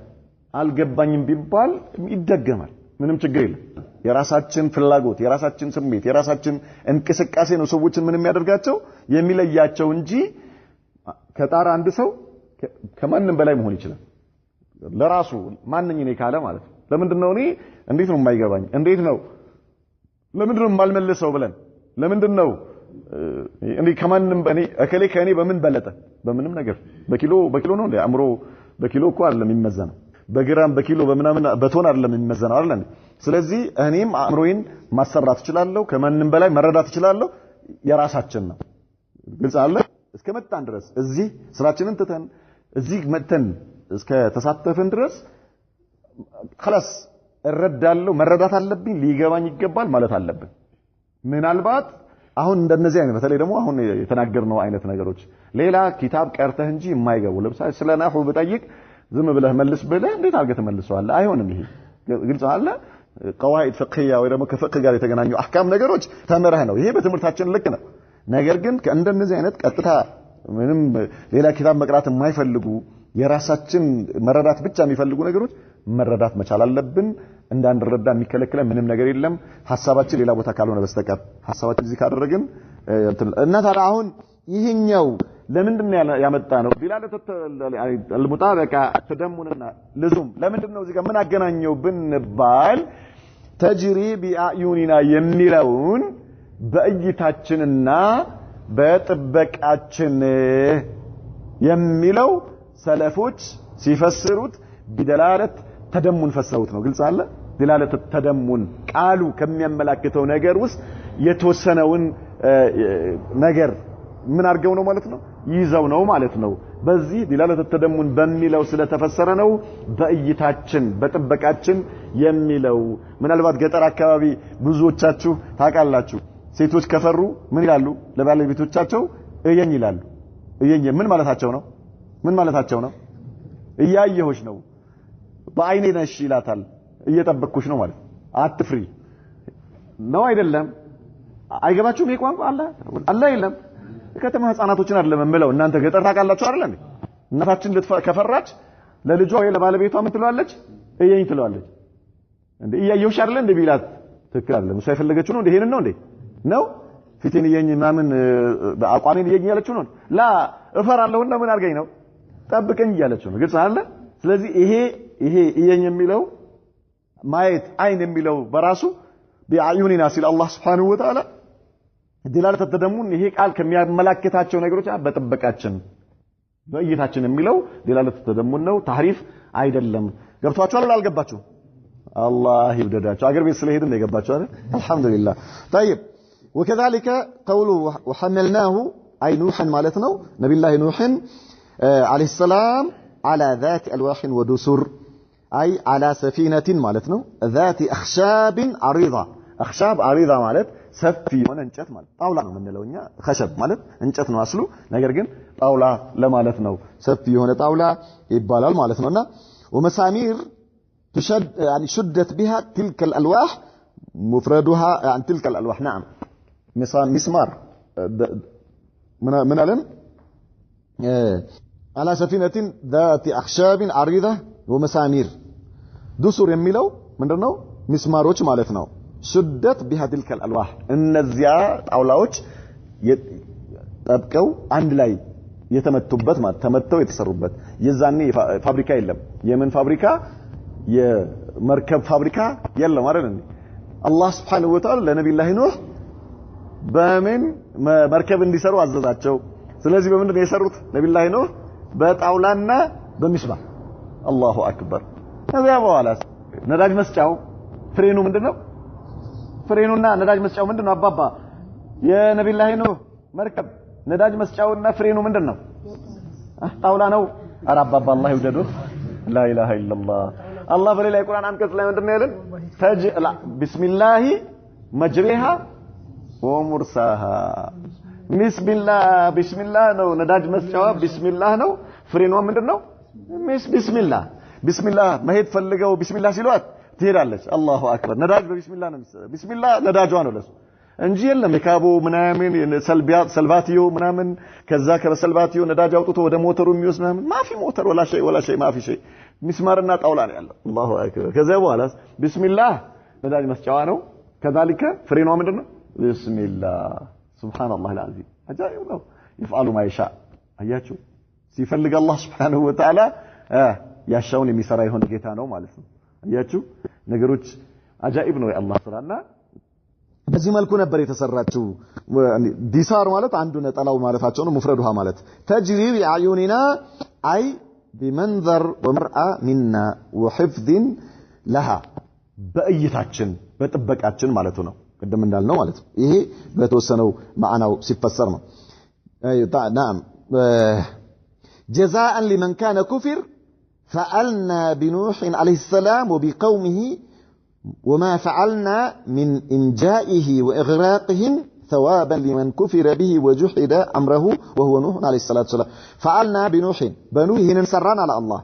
አልገባኝም ቢባል ይደገማል ምንም ችግር የለም የራሳችን ፍላጎት የራሳችን ስሜት የራሳችን እንቅስቃሴ ነው ሰዎችን ምን የሚያደርጋቸው የሚለያቸው እንጂ ከጣራ አንድ ሰው ከማንም በላይ መሆን ይችላል ለራሱ ማንኝ ነኝ ካለ ማለት ነው ለምንድነው እኔ እንዴት ነው የማይገባኝ እንዴት ነው ለምንድነው የማልመልሰው ብለን ለምንድነው እኔ ከማንም እኔ እከሌ ከኔ በምን በለጠ በምንም ነገር በኪሎ ነው እንዴ አምሮ በኪሎ እኮ አይደለም የሚመዘነው በግራም በኪሎ በመናምን በቶን አይደለም የሚመዘነው አይደል ስለዚህ እኔም አምሮዬን ማሰራት እችላለሁ ከማንም በላይ መረዳት እችላለሁ የራሳችን ነው ግልጽ አለ እስከመጣን ድረስ እዚህ ስራችንን ተተን እዚህ መተን እስከ ተሳተፈን ድረስ خلاص እረዳለሁ መረዳት አለብኝ ሊገባኝ ይገባል ማለት አለብን ምናልባት አሁን እንደነዚህ አይነት በተለይ ደግሞ አሁን የተናገርነው አይነት ነገሮች ሌላ ኪታብ ቀርተህ እንጂ የማይገቡ ለምሳሌ ስለ ናሁ በጠይቅ ዝም ብለህ መልስ ብለህ እንዴት አድርገህ ተመልሰዋለህ አይሆንም ይሄ ግልጽ አለ قواعد فقهيه ወይ ደግሞ ከፍቅህ ጋር የተገናኙ አህካም ነገሮች ተመረህ ነው ይሄ በትምህርታችን ልክ ነው ነገር ግን ከእንደነዚህ አይነት ቀጥታ ምንም ሌላ ኪታብ መቅራት የማይፈልጉ የራሳችን መረዳት ብቻ የሚፈልጉ ነገሮች መረዳት መቻል አለብን እንዳንረዳ የሚከለክለ ምንም ነገር የለም ሐሳባችን ሌላ ቦታ ካልሆነ በስተቀር ሐሳባችን እዚህ ካደረግን እና ታዲያ አሁን ይሄኛው ለምንድነው ያመጣ ነው ዲላለት አልሙጣበቃ ተደሙንና ለዙም ለምንድነው እዚህ ጋር ምን አገናኘው ብንባል ተጅሪ ቢአዩኒና የሚለውን በእይታችንና በጥበቃችን የሚለው ሰለፎች ሲፈስሩት ቢደላለት ተደሙን ፈሰሩት ነው ግልጽ አለ ዲላለት ተደሙን ቃሉ ከሚያመላክተው ነገር ውስጥ የተወሰነውን ነገር ምን አርገው ነው ማለት ነው ይዘው ነው ማለት ነው በዚህ ዲላለት ተደሙን በሚለው ስለተፈሰረ ነው በእይታችን በጥበቃችን የሚለው ምናልባት ገጠር አካባቢ ብዙዎቻችሁ ታውቃላችሁ ሴቶች ከፈሩ ምን ይላሉ ለባለቤቶቻቸው እየኝ ይላሉ እየኝ ምን ማለታቸው ነው እያየሁሽ ነው በአይኔ ነሽ ይላታል እየጠበቅኩሽ ነው ማለት አትፍሪ ነው አይደለም አይገባችሁም ይቋንቋ አለ የለም ከተማ ህፃናቶችን አይደለም እምለው እናንተ ገጠር ታውቃላችሁ አይደል እናታችን ከፈራች ለልጇ ወይ ለባለቤቷ ምን ትለዋለች እየኝ ትለዋለች እንዴ እያየሁሽ አይደል እንዴ ቢላት ትክክል አይደለም እሷ የፈለገችው ነው እንዴ ይሄን ነው እንዴ ነው ፊቴን እየኝ ማምን አቋሜን እየኝ ያለችው ነው ላ እፈራለሁና ምን አርገኝ ነው ጠብቀኝ ያለችው ነው ግልጽ አይደል ስለዚህ ይሄ እየኝ የሚለው ማየት አይን የሚለው በራሱ ቢአዩኒና ሲል አላህ Subhanahu Wa Ta'ala ዲላለት ተደሙን ይሄ ቃል ከሚያመላክታቸው ነገሮች በጥበቃችን በእይታችን የሚለው ዲላለት ተደሙን ነው ታሪፍ አይደለም ገብቷችኋል አልገባችሁ አላህ ይወደዳችሁ አገር ቤት ስለሄድን የገባችሁ አይደል አልহামዱሊላህ طيب وكذلك قوله وحملناه اي نوح ማለት ነው ነብዩላህ ኑህ عليه السلام على ذات الواح ودسر اي على سفينه ማለት ነው ذات اخشاب عريضه اخشاب عريضه ማለት ሰፊ የሆነ እንጨት ማለት ጣውላ ነው የምንለውኛ خشب ማለት እንጨት ነው አስሉ ነገር ግን ጣውላ ለማለት ነው ሰፊ የሆነ ጣውላ ይባላል ማለት ነውና ومسامير تشد يعني شدت بها تلك الالواح مفردها عن تلك الالواح نعم مسمار من علم على سفينة ذات اخشاب عريضة ومسامير دسر የሚለው ምንድነው ሚስማሮች ማለት ነው شدت بها تلك الألواح እነዚያ ጣውላዎች ጠብቀው አንድ ላይ የተመቱበት ማለት ተመተው የተሰሩበት የዛኔ ፋብሪካ የለም የምን ፋብሪካ የመርከብ ፋብሪካ የለም አይደል እንዴ አላህ Subhanahu Wa Ta'ala ለነብዩላህ ኑህ በምን መርከብ እንዲሰሩ አዘዛቸው ስለዚህ በመንድን ነው የሰሩት ነብዩላህ ኑህ በጣውላና በሚስማር አላሁ አክበር ከዚያ በኋላ ነዳጅ መስጫው ፍሬኑ ምንድነው ፍሬኑና ነዳጅ መስጫው ምንድነው አባባ የነብዩላህ ኑህ መርከብ ነዳጅ መስጫውና ፍሬኑ ምንድነው ጣውላ ነው ኧረ አባባ አላህ ይወደዱ لا اله الا الله الله በሌላ የቁርአን አንቀጽ ላይ ምንድነው ያለን ቢስሚላህ مجريها ومرساها ቢስሚላህ ነው ነዳጅ መስጫዋ ቢስሚላህ ነው ፍሬኗ ምንድነው ቢስሚላህ መሄድ ፈልገው ቢስሚላህ ሲሏት ትሄዳለች አላሁ አክበር ነዳጅ በቢስሚላህ ነው ቢስሚላህ ነዳጇ ነው ለሱ እንጂ የለም የካቦ ምናምን ሰልባቲዮ ምናምን ከዛ ከሰልባቲዮ ነዳጅ አውጥቶ ወደ ሞተሩ የሚወስድ ምናምን ማፊ ሞተር ወላ ሸይ ማፊ ሸይ ሚስማርና ጣውላ ነው ያለው አላሁ አክበር ከዛ በኋላ ቢስሚላህ ነዳጅ መስጫዋ ነው كذلك فرينوا ምንድነው ቢስሚላህ ሱብሃንአላህ العظيم አጃኢብ ነው ይفعل ما يشاء አያችሁ ሲፈልግ አላህ Subhanahu Wa Ta'ala ያሻውን የሚሰራ ይሆን ጌታ ነው ማለት ነው አያችሁ ነገሮች አጃኢብ ነው የአላህ ስራና በዚህ መልኩ ነበር የተሰራችው ዲሳር ማለት አንዱ ነጠላው ማለታቸው ነው ሙፍረዱሃ ማለት ተጅሪ ቢአዩኒና አይ بمنظر ومرأة منا وحفظ لها በእይታችን በጥበቃችን ማለት ነው ቀደም እንዳልነው ማለት ነው ይሄ በተወሰነው ማዕናው ሲፈሰር ነው نعم جزاء لمن كان كفر فعلنا بنوح عليه السلام وبقومه وما فعلنا من إنجائه وإغراقهم ثوابا لمن كفر به وجحد أمره وهو نوح عليه الصلاة والسلام فعلنا بنوح بنوح ننسران على الله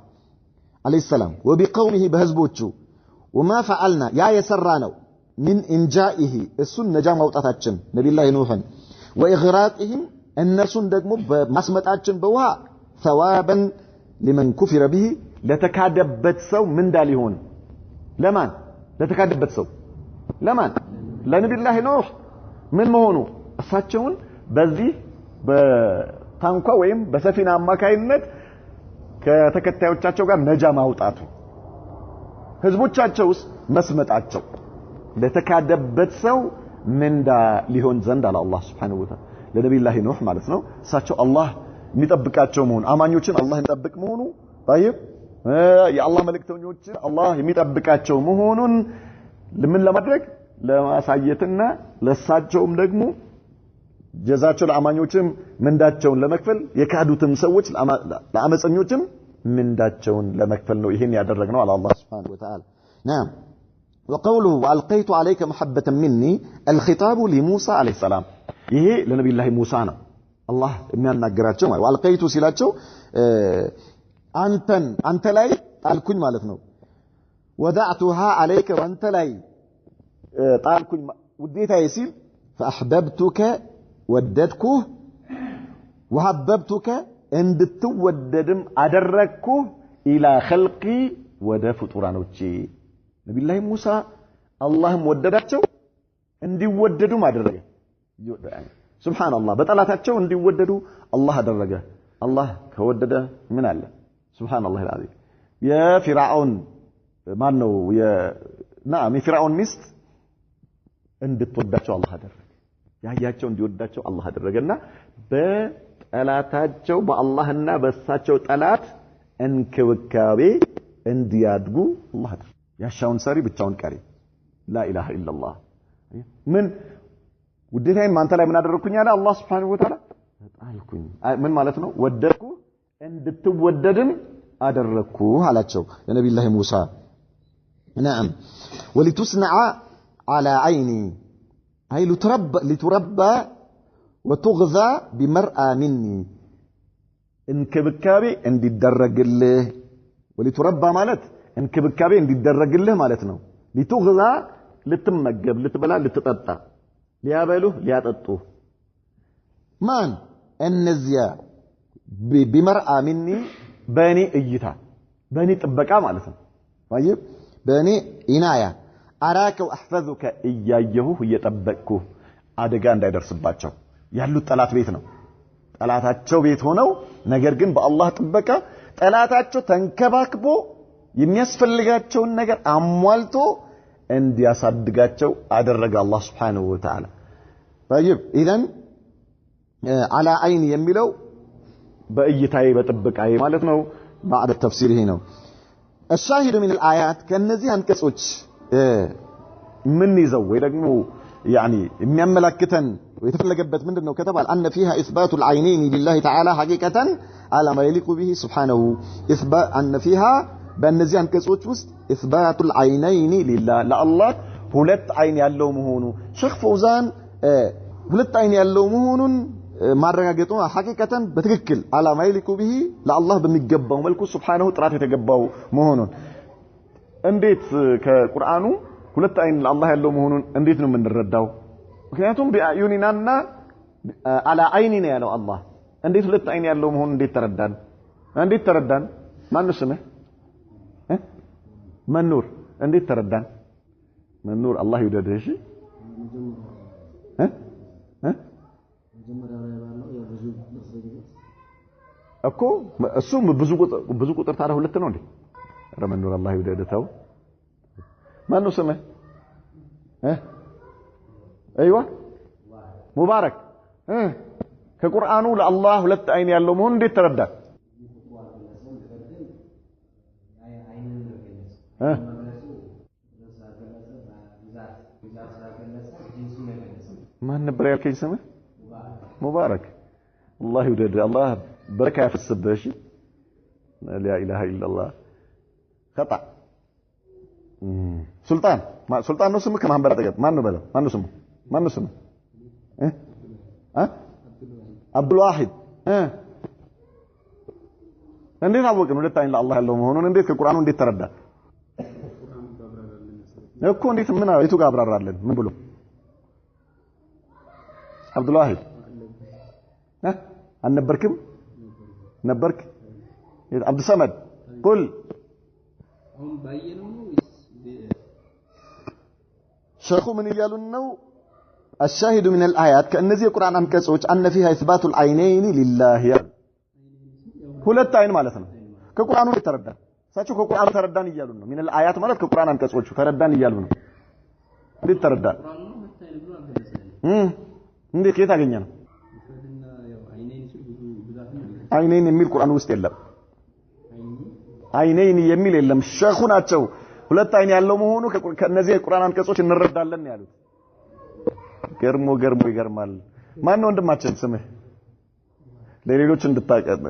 عليه السلام وبقومه بهزبوتشو وما فعلنا يا يسرانو من إنجائه السن نجا موطاتاچن نبي الله نوح وإغراقهم النسون دغمو بمسمطاچن بوها ثوابا لمن كفر به لتكادبت سو من داليون لمن ለተካደበት ሰው ለማን ለነብዩላህ ኑህ ምን መሆኑ እሳቸውን በዚህ በታንኳ ወይም በሰፊና አማካይነት ከተከታዮቻቸው ጋር ነጃ ማውጣቱ ህዝቦቻቸውስ መስመጣቸው ለተካደበት ሰው ምንዳ ሊሆን ዘንድ አለ አላህ Subhanahu Wa Ta'ala ለነብዩላህ ኑህ ማለት ነው እሳቸው አላህ የሚጠብቃቸው መሆኑ አማኞችን አላህ እንጠብቅ መሆኑ طيب የአላህ መልእክተኞች አላህ የሚጠብቃቸው መሆኑን ለምን ለማድረግ ለማሳየትና ለሳቸውም ደግሞ ጀዛቸው ለአማኞችም ምንዳቸውን ለመክፈል የካዱትም ሰዎች ለአመፀኞችም ምንዳቸውን ለመክፈል ነው ይሄን ያደረግነው አለ አላህ Subhanahu Wa Ta'ala نعم وقوله والقيت عليك محبة مني الخطاب لموسى عليه السلام ይሄ ለነብዩላህ ሙሳ ነው አላህ የሚያናገራቸው ማለት والقيت ሲላቸው አንተ ላይ ጣልኩኝ ማለት ነው ወዳዕቱሃ عليك ወንተ ላይ ጣልኩኝ ውዴታዬ ሲል فاحببتك ወደድኩህ وحببتك እንድትወደድም አደረግኩህ الى خلقي ወደ ፍጡራኖቼ ነብዩላህ ሙሳ አላህም ወደዳቸው እንዲወደዱም አደረገ ሱብሃንአላህ በጠላታቸው እንዲወደዱ አላህ አደረገ አላህ ከወደደ ምን አለ ሱብሃንአላህ العظيم የፊርዓውን ማን ነው የፊርዓውን ሚስት እንድትወዳቸው አላህ አደረገ ያያቸው እንዲወዳቸው አላህ አደረገና በጠላታቸው በአላህና በእሳቸው ጠላት እንክብካቤ እንዲያድጉ አላህ አደረገ ያሻውን ሰሪ ብቻውን ቀሪ لا اله الا الله ምን ውዴታዬን ማንተ ላይ ምን አደረኩኝ አለ አላህ Subhanahu Wa Ta'ala ጣልኩኝ ምን ማለት ነው ወደድኩ እንድትወደድም አደረኩ አላቸው የነብዩላህ ሙሳ نعم ولتصنع على عيني أي لتربى وتغذى بمرأة مني انكبكابي እንዲደረግልህ ولتربى ማለት እንክብካቤ እንዲደረግልህ ማለት ነው لتغذى ልትመገብ ልትበላ ልትጠጣ ሊያበሉህ ሊያጠጡ ማን እነዚያ بمرأة مني በእኔ እይታ በእኔ ጥበቃ ማለት ነው طيب በእኔ ኢናያ አራከ ወአህፈዙከ እያየሁህ እየጠበቅኩህ አደጋ እንዳይደርስባቸው ያሉት ጠላት ቤት ነው ጠላታቸው ቤት ሆነው ነገር ግን በአላህ ጥበቃ ጠላታቸው ተንከባክቦ የሚያስፈልጋቸውን ነገር አሟልቶ እንዲያሳድጋቸው አደረገ አላህ Subhanahu Wa Ta'ala طيب اذا على عين የሚለው በእይታዬ በጥበቃዬ ማለት ነው بعد التفسير ይሄ ነው الشاهد من الآيات ከነዚህ አንቀጾች ምን ይዘው ወይ ደግሞ يعني የሚያመላክተን የተፈለገበት ምንድነው ከተባለ ان فيها اثبات العينين لله تعالى حقيقة على ما يليق به سبحانه اثبات ان فيها በእነዚህ አንቀጾች ውስጥ اثبات العينين لله ለአላህ ሁለት አይን ያለው መሆኑ ሼክ ፈውዛን ሁለት አይን ያለው መሆኑን ማረጋገጡ ሐቂቀተን በትክክል አላማ ይልቁ به ለአላህ በሚገባው መልኩ ሱብሃንሁ ጥራት የተገባው መሆኑን እንዴት ከቁርአኑ ሁለት አይን ለአላህ ያለው መሆኑን እንዴት ነው የምንረዳው ምክንያቱም በአዩኒናና አላ አይኒና ያለው አላህ እንዴት ሁለት አይን ያለው መሆኑን እንዴት ተረዳን ማን ነው ስምህ መንኑር እንዴት ተረዳን መንኑር አላህ ይወደድህ እሺ እኮ እሱ ብዙ ቁጥር ታዲያ ሁለት ነው እንዴ ረመኑር አላህ ይወደድተው ማን ነው ስምህ ايوه ሙባረክ ከቁርአኑ ለአላህ ሁለት አይን ያለው መሆኑን እንዴት ተረዳን ማን ነበር ያልከኝ ስምህ ሙባረክ الله يودد الله بركه يفسبه شي لا اله الا الله خطا سلطان ነው ስምህ ከማን በረጠቀት ማን ነው በለው ማን ነው ስምህ አብዱል ዋሂድ እንዴት አወቅን ሁለት አይን ለአላህ ያለው መሆኑን እንዴት ከቁርአኑ እንዴት ተረዳ እኮ እንዴት ምን አይቱ ጋር አብራራለን ምን ብሎ አብዱል ዋሂድ አልነበርክም ነበርክ عبد الصمد قل هم باينوا شيخ من يالون ነው الشاهد من الآيات كأنذي القرآن አንቀጾች أن فيها إثبات العينين لله ሁለት አይን ማለት ነው ከቁርአኑ ተረዳን ሳቸው ከቁርአኑ ተረዳን ይያሉን ነው من الآيات ማለት ከቁርአን አንቀጾች ተረዳን ይያሉ ነው እንዴት ተረዳን እንዴት ከየት አገኘ ነው አይኔን የሚል ቁርአን ውስጥ የለም አይኔን የሚል የለም ሸኹ ናቸው ሁለት አይን ያለው መሆኑ ከነዚህ የቁርአን አንቀጾች እንረዳለን ያሉት ገርሞ ይገርማል ማን ነው ወንድማችን ስምህ ለሌሎች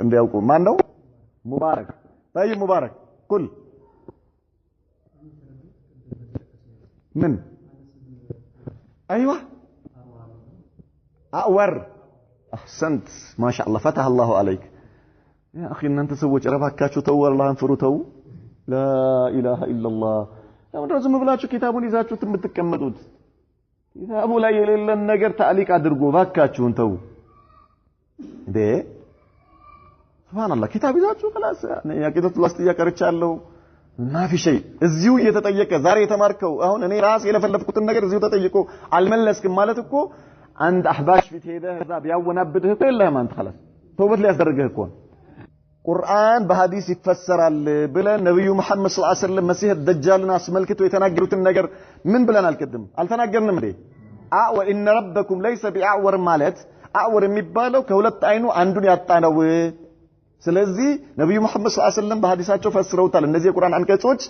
እንዲያውቁ ማን ነው ሙባረክ طيب ሙባረክ ቁል ምን ايوه اعور احسنت ما شاء الله فتح الله عليك يا اخي እናንተ ሰዎች ረባካችሁ ተው አላህን ፍሩ ተው لا اله الا الله ለምን ዝም ብላችሁ ኪታቡን ይዛችሁት የምትቀመጡት ኪታቡ ላይ የሌለን ነገር ታሊቅ አድርጎ ባካችሁን ተው እንዴ ሱብሃንአላህ ኪታብ ይዛችሁ خلاص ያቂተቱ ላስጥያ ቀርቻለሁ ማፊ ሸይ እዚሁ እየተጠየቀ ዛሬ የተማርከው አሁን እኔ ራስ የለፈለፍኩትን ነገር እዚሁ ተጠይቆ አልመለስክም ማለት እኮ አንድ አህባሽ ፊት ሄደህ እዛ ቢያወናብድህ እኮ የለህም አንተ خلاص ተውበት ሊያስደርግህ እኮ ቁርአን በሐዲስ ይፈሰራል ብለን ነብዩ መሐመድ ሰለላሁ ዐለይሂ ወሰለም መሲህ ደጃልን አስመልክቶ የተናገሩትን ነገር ምን ብለን አልቀድም አልተናገርንም እንዴ አወር ኢነ ረበኩም ለይሰ ቢአዕወር ማለት አዕወር የሚባለው ከሁለት አይኑ አንዱን ያጣነው ስለዚህ ነብዩ መሐመድ ሰለላሁ ዐለይሂ ወሰለም በሐዲሳቸው ፈስረውታል እነዚህ የቁርአን አንቀጾች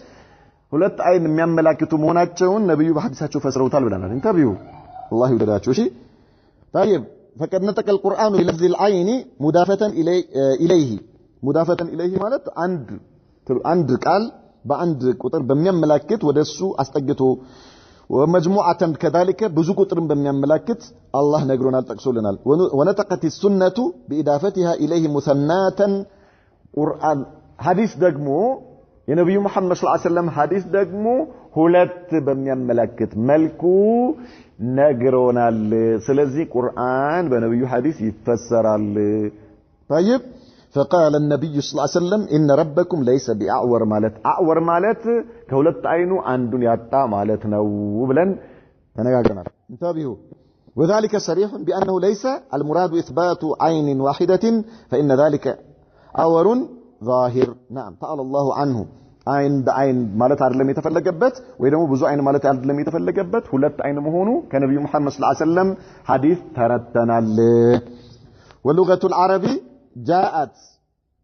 ሁለት አይን የሚያመላክቱ መሆናቸውን ነብዩ በሐዲሳቸው ፈስረውታል ብለናል እንተቢው الله يودዳችሁ እሺ طيب فقد نطق القرآن بلفظ العين مضافة إليه ማለት አንድ ቃል በአንድ ቁጥር በሚያመላክት ወደሱ አስጠግቶ ومجموعة كذلك ብዙ ቁጥርን በሚያመላክት አላህ ነግሮናል ጠቅሶልናል ونطقت السنة بإضافتها إليه مثناة ቁርአን ሐዲስ ደግሞ የነብዩ መሐመድ ሰለላሁ ዐለይሂ ወሰለም ሐዲስ ደግሞ ሁለት በሚያመላክት መልኩ ነግሮናል ስለዚህ ቁርአን በነብዩ ሐዲስ ይፈሰራል طيب فقال النبي صلى الله عليه وسلم إن ربكم ليس بأعور مالت أعور مالت ከሁለት አይኑ አንዱን ያጣ ማለት ነው ብለን ተነጋግረናል انتبهوا وذلك صريح بأنه ليس المراد إثبات عين واحدة فإن ذلك أور ظاهر نعم تعالى الله عنه عين بعين ማለት አይደለም የተፈለገበት ወይ ደግሞ ብዙ አይን ማለት አይደለም የተፈለገበት ሁለት አይን መሆኑ ከነብዩ መሐመድ ሰለላሁ ዐለይሂ ወሰለም ሐዲስ ተረተናል ولغة العربي جاءت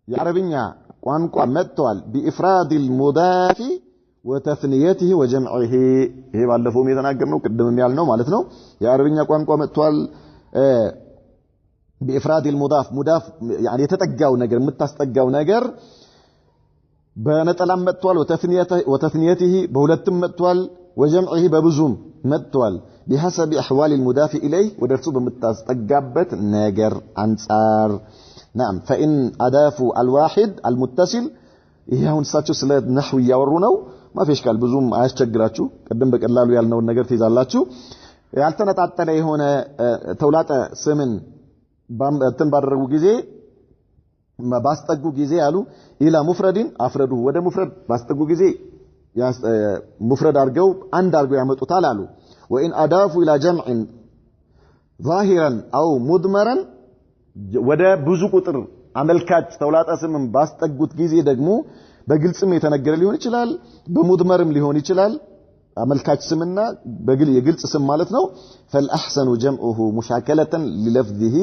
የአረብኛ ቋንቋ መጥቷል بإفراد المضاف وتثنيته وجمعه ይሄ ባለፈው የተናገርነው ቅድምም ያልነው ማለት ነው የአረብኛ ቋንቋ መጥቷል بإفراد المضاف مضاف يعني የተጠጋው ነገር የምታስጠጋው ነገር በነጠላም መጥቷል وتثنيته በሁለትም መጥቷል وجمعه በብዙም መጥቷል بحسب احوال المضاف اليه ወደርሱ በምታስጠጋበት ነገር አንፃር نعم فإن أضافوا الواحد المتصل ይሄ አሁን እሳቸው ስለ ነህው ያወሩ ነው ማፊሽ ቃል ብዙም አያስቸግራችሁ ቀደም በቀላሉ ያልነው ነገር ትይዛላችሁ ያልተነጣጠለ የሆነ ተውላጠ ስምን እንትን ባደረጉ ጊዜ ባስጠጉ ጊዜ ያሉ ኢላ ሙፍረድን አፍረዱ ወደ ሙፍረድ ባስጠጉ ጊዜ ሙፍረድ አድርገው አንድ አድርገው ያመጡታል አሉ ወኢን አዳፉ ኢላ ጀምዕን ظاهرا او مضمرا ወደ ብዙ ቁጥር አመልካች ተውላጠ ስምን ባስጠጉት ጊዜ ደግሞ በግልጽም የተነገረ ሊሆን ይችላል በሙድመርም ሊሆን ይችላል አመልካች ስምና የግልጽ ስም ማለት ነው فالاحسن جمعه مشاكله للفظه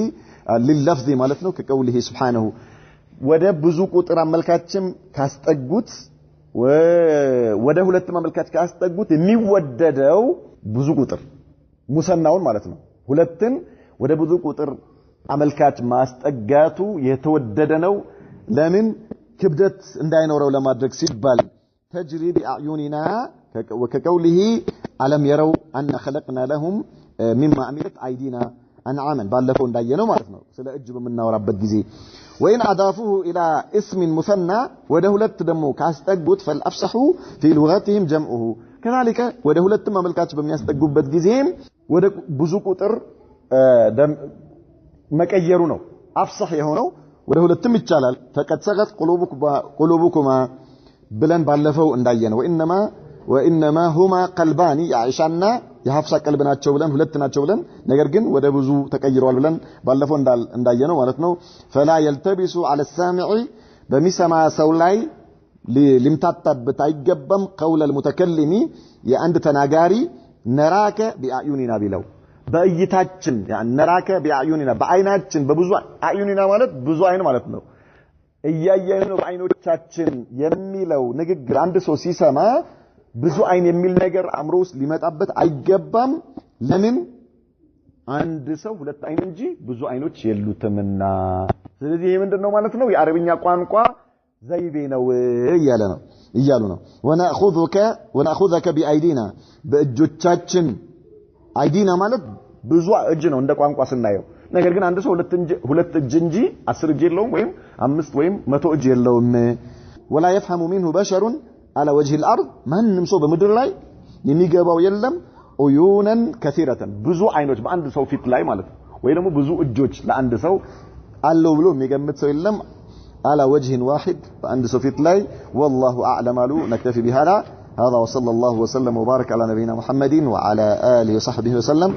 لللفظ ማለት ነው ከቀውله سبحانه ወደ ብዙ ቁጥር አመልካችም ካስጠጉት ወደ ሁለት አመልካች ካስጠጉት የሚወደደው ብዙ ቁጥር ሙሰናውን ማለት ነው ሁለትን ወደ ብዙ ቁጥር አመልካች ማስጠጋቱ የተወደደ ነው ለምን ክብደት እንዳይኖረው ለማድረግ ሲባል تجري بأعيننا وكقوله ألم يروا أن خلقنا لهم مما عملت أيدينا أنعاما ባለፈው እንዳየነው ማለት ነው ስለ እጅ በመናወራበት ጊዜ وإن أضافوه إلى اسم مثنى ወደ ሁለት ደግሞ ካስጠጉት فالأفصح في لغتهم جمعه كذلك ወደ ሁለት አመልካች በሚያስጠጉበት ጊዜም ወደ ብዙ ቁጥር መቀየሩ ነው አፍصح የሆነው ወደ ሁለትም ይቻላል فقد سغت قلوبكما ብለን ባለፈው እንዳየነው وإنما هما قلبان የአኢሻና የሐፍሳ ቀልብ ናቸው ብለን ሁለት ናቸው ብለን ነገር ግን ወደ ብዙ ተቀይሯል ብለን ባለፈው እንዳየነው ማለት ነው فلا يلتبس على السامع በሚሰማ ሰው ላይ ሊምታጣበት አይገባም قول المتكلم የአንድ ተናጋሪ ነራከ بأعيننا ቢለው በእይታችን يعني ነራከ بأعيننا በአይናችን በብዙ አዩኒና ማለት ብዙ አይን ማለት ነው እያየን ነው በአይኖቻችን የሚለው ንግግር አንድ ሰው ሲሰማ ብዙ አይን የሚል ነገር አምሮስ ሊመጣበት አይገባም ለምን አንድ ሰው ሁለት አይን እንጂ ብዙ አይኖች የሉትምና ስለዚህ ይሄ ምንድነው ማለት ነው የአረብኛ ቋንቋ ዘይቤ ነው እያሉ ነው ወናخذك بايدينا በእጆቻችን አይዲና ማለት ብዙ እጅ ነው እንደ ቋንቋ ስናየው ነገር ግን አንድ ሰው ሁለት እጅ እንጂ 10 እጅ የለውም ወይም 5 ወይም 100 እጅ የለውም ولا يفهم منه بشر على وجه الارض ማንም ሰው በምድር ላይ የሚገባው የለም عيونا كثيرة ብዙ አይኖች በአንድ ሰው ፊት ላይ ማለት ነው ወይ ደግሞ ብዙ እጆች ለአንድ ሰው አለው ብሎ የሚገምት ሰው የለም على وجه واحد በአንድ ሰው ፊት ላይ والله اعلم له نكتفي بهذا هذا وصلى الله وسلم وبارك على نبينا محمد وعلى اله وصحبه وسلم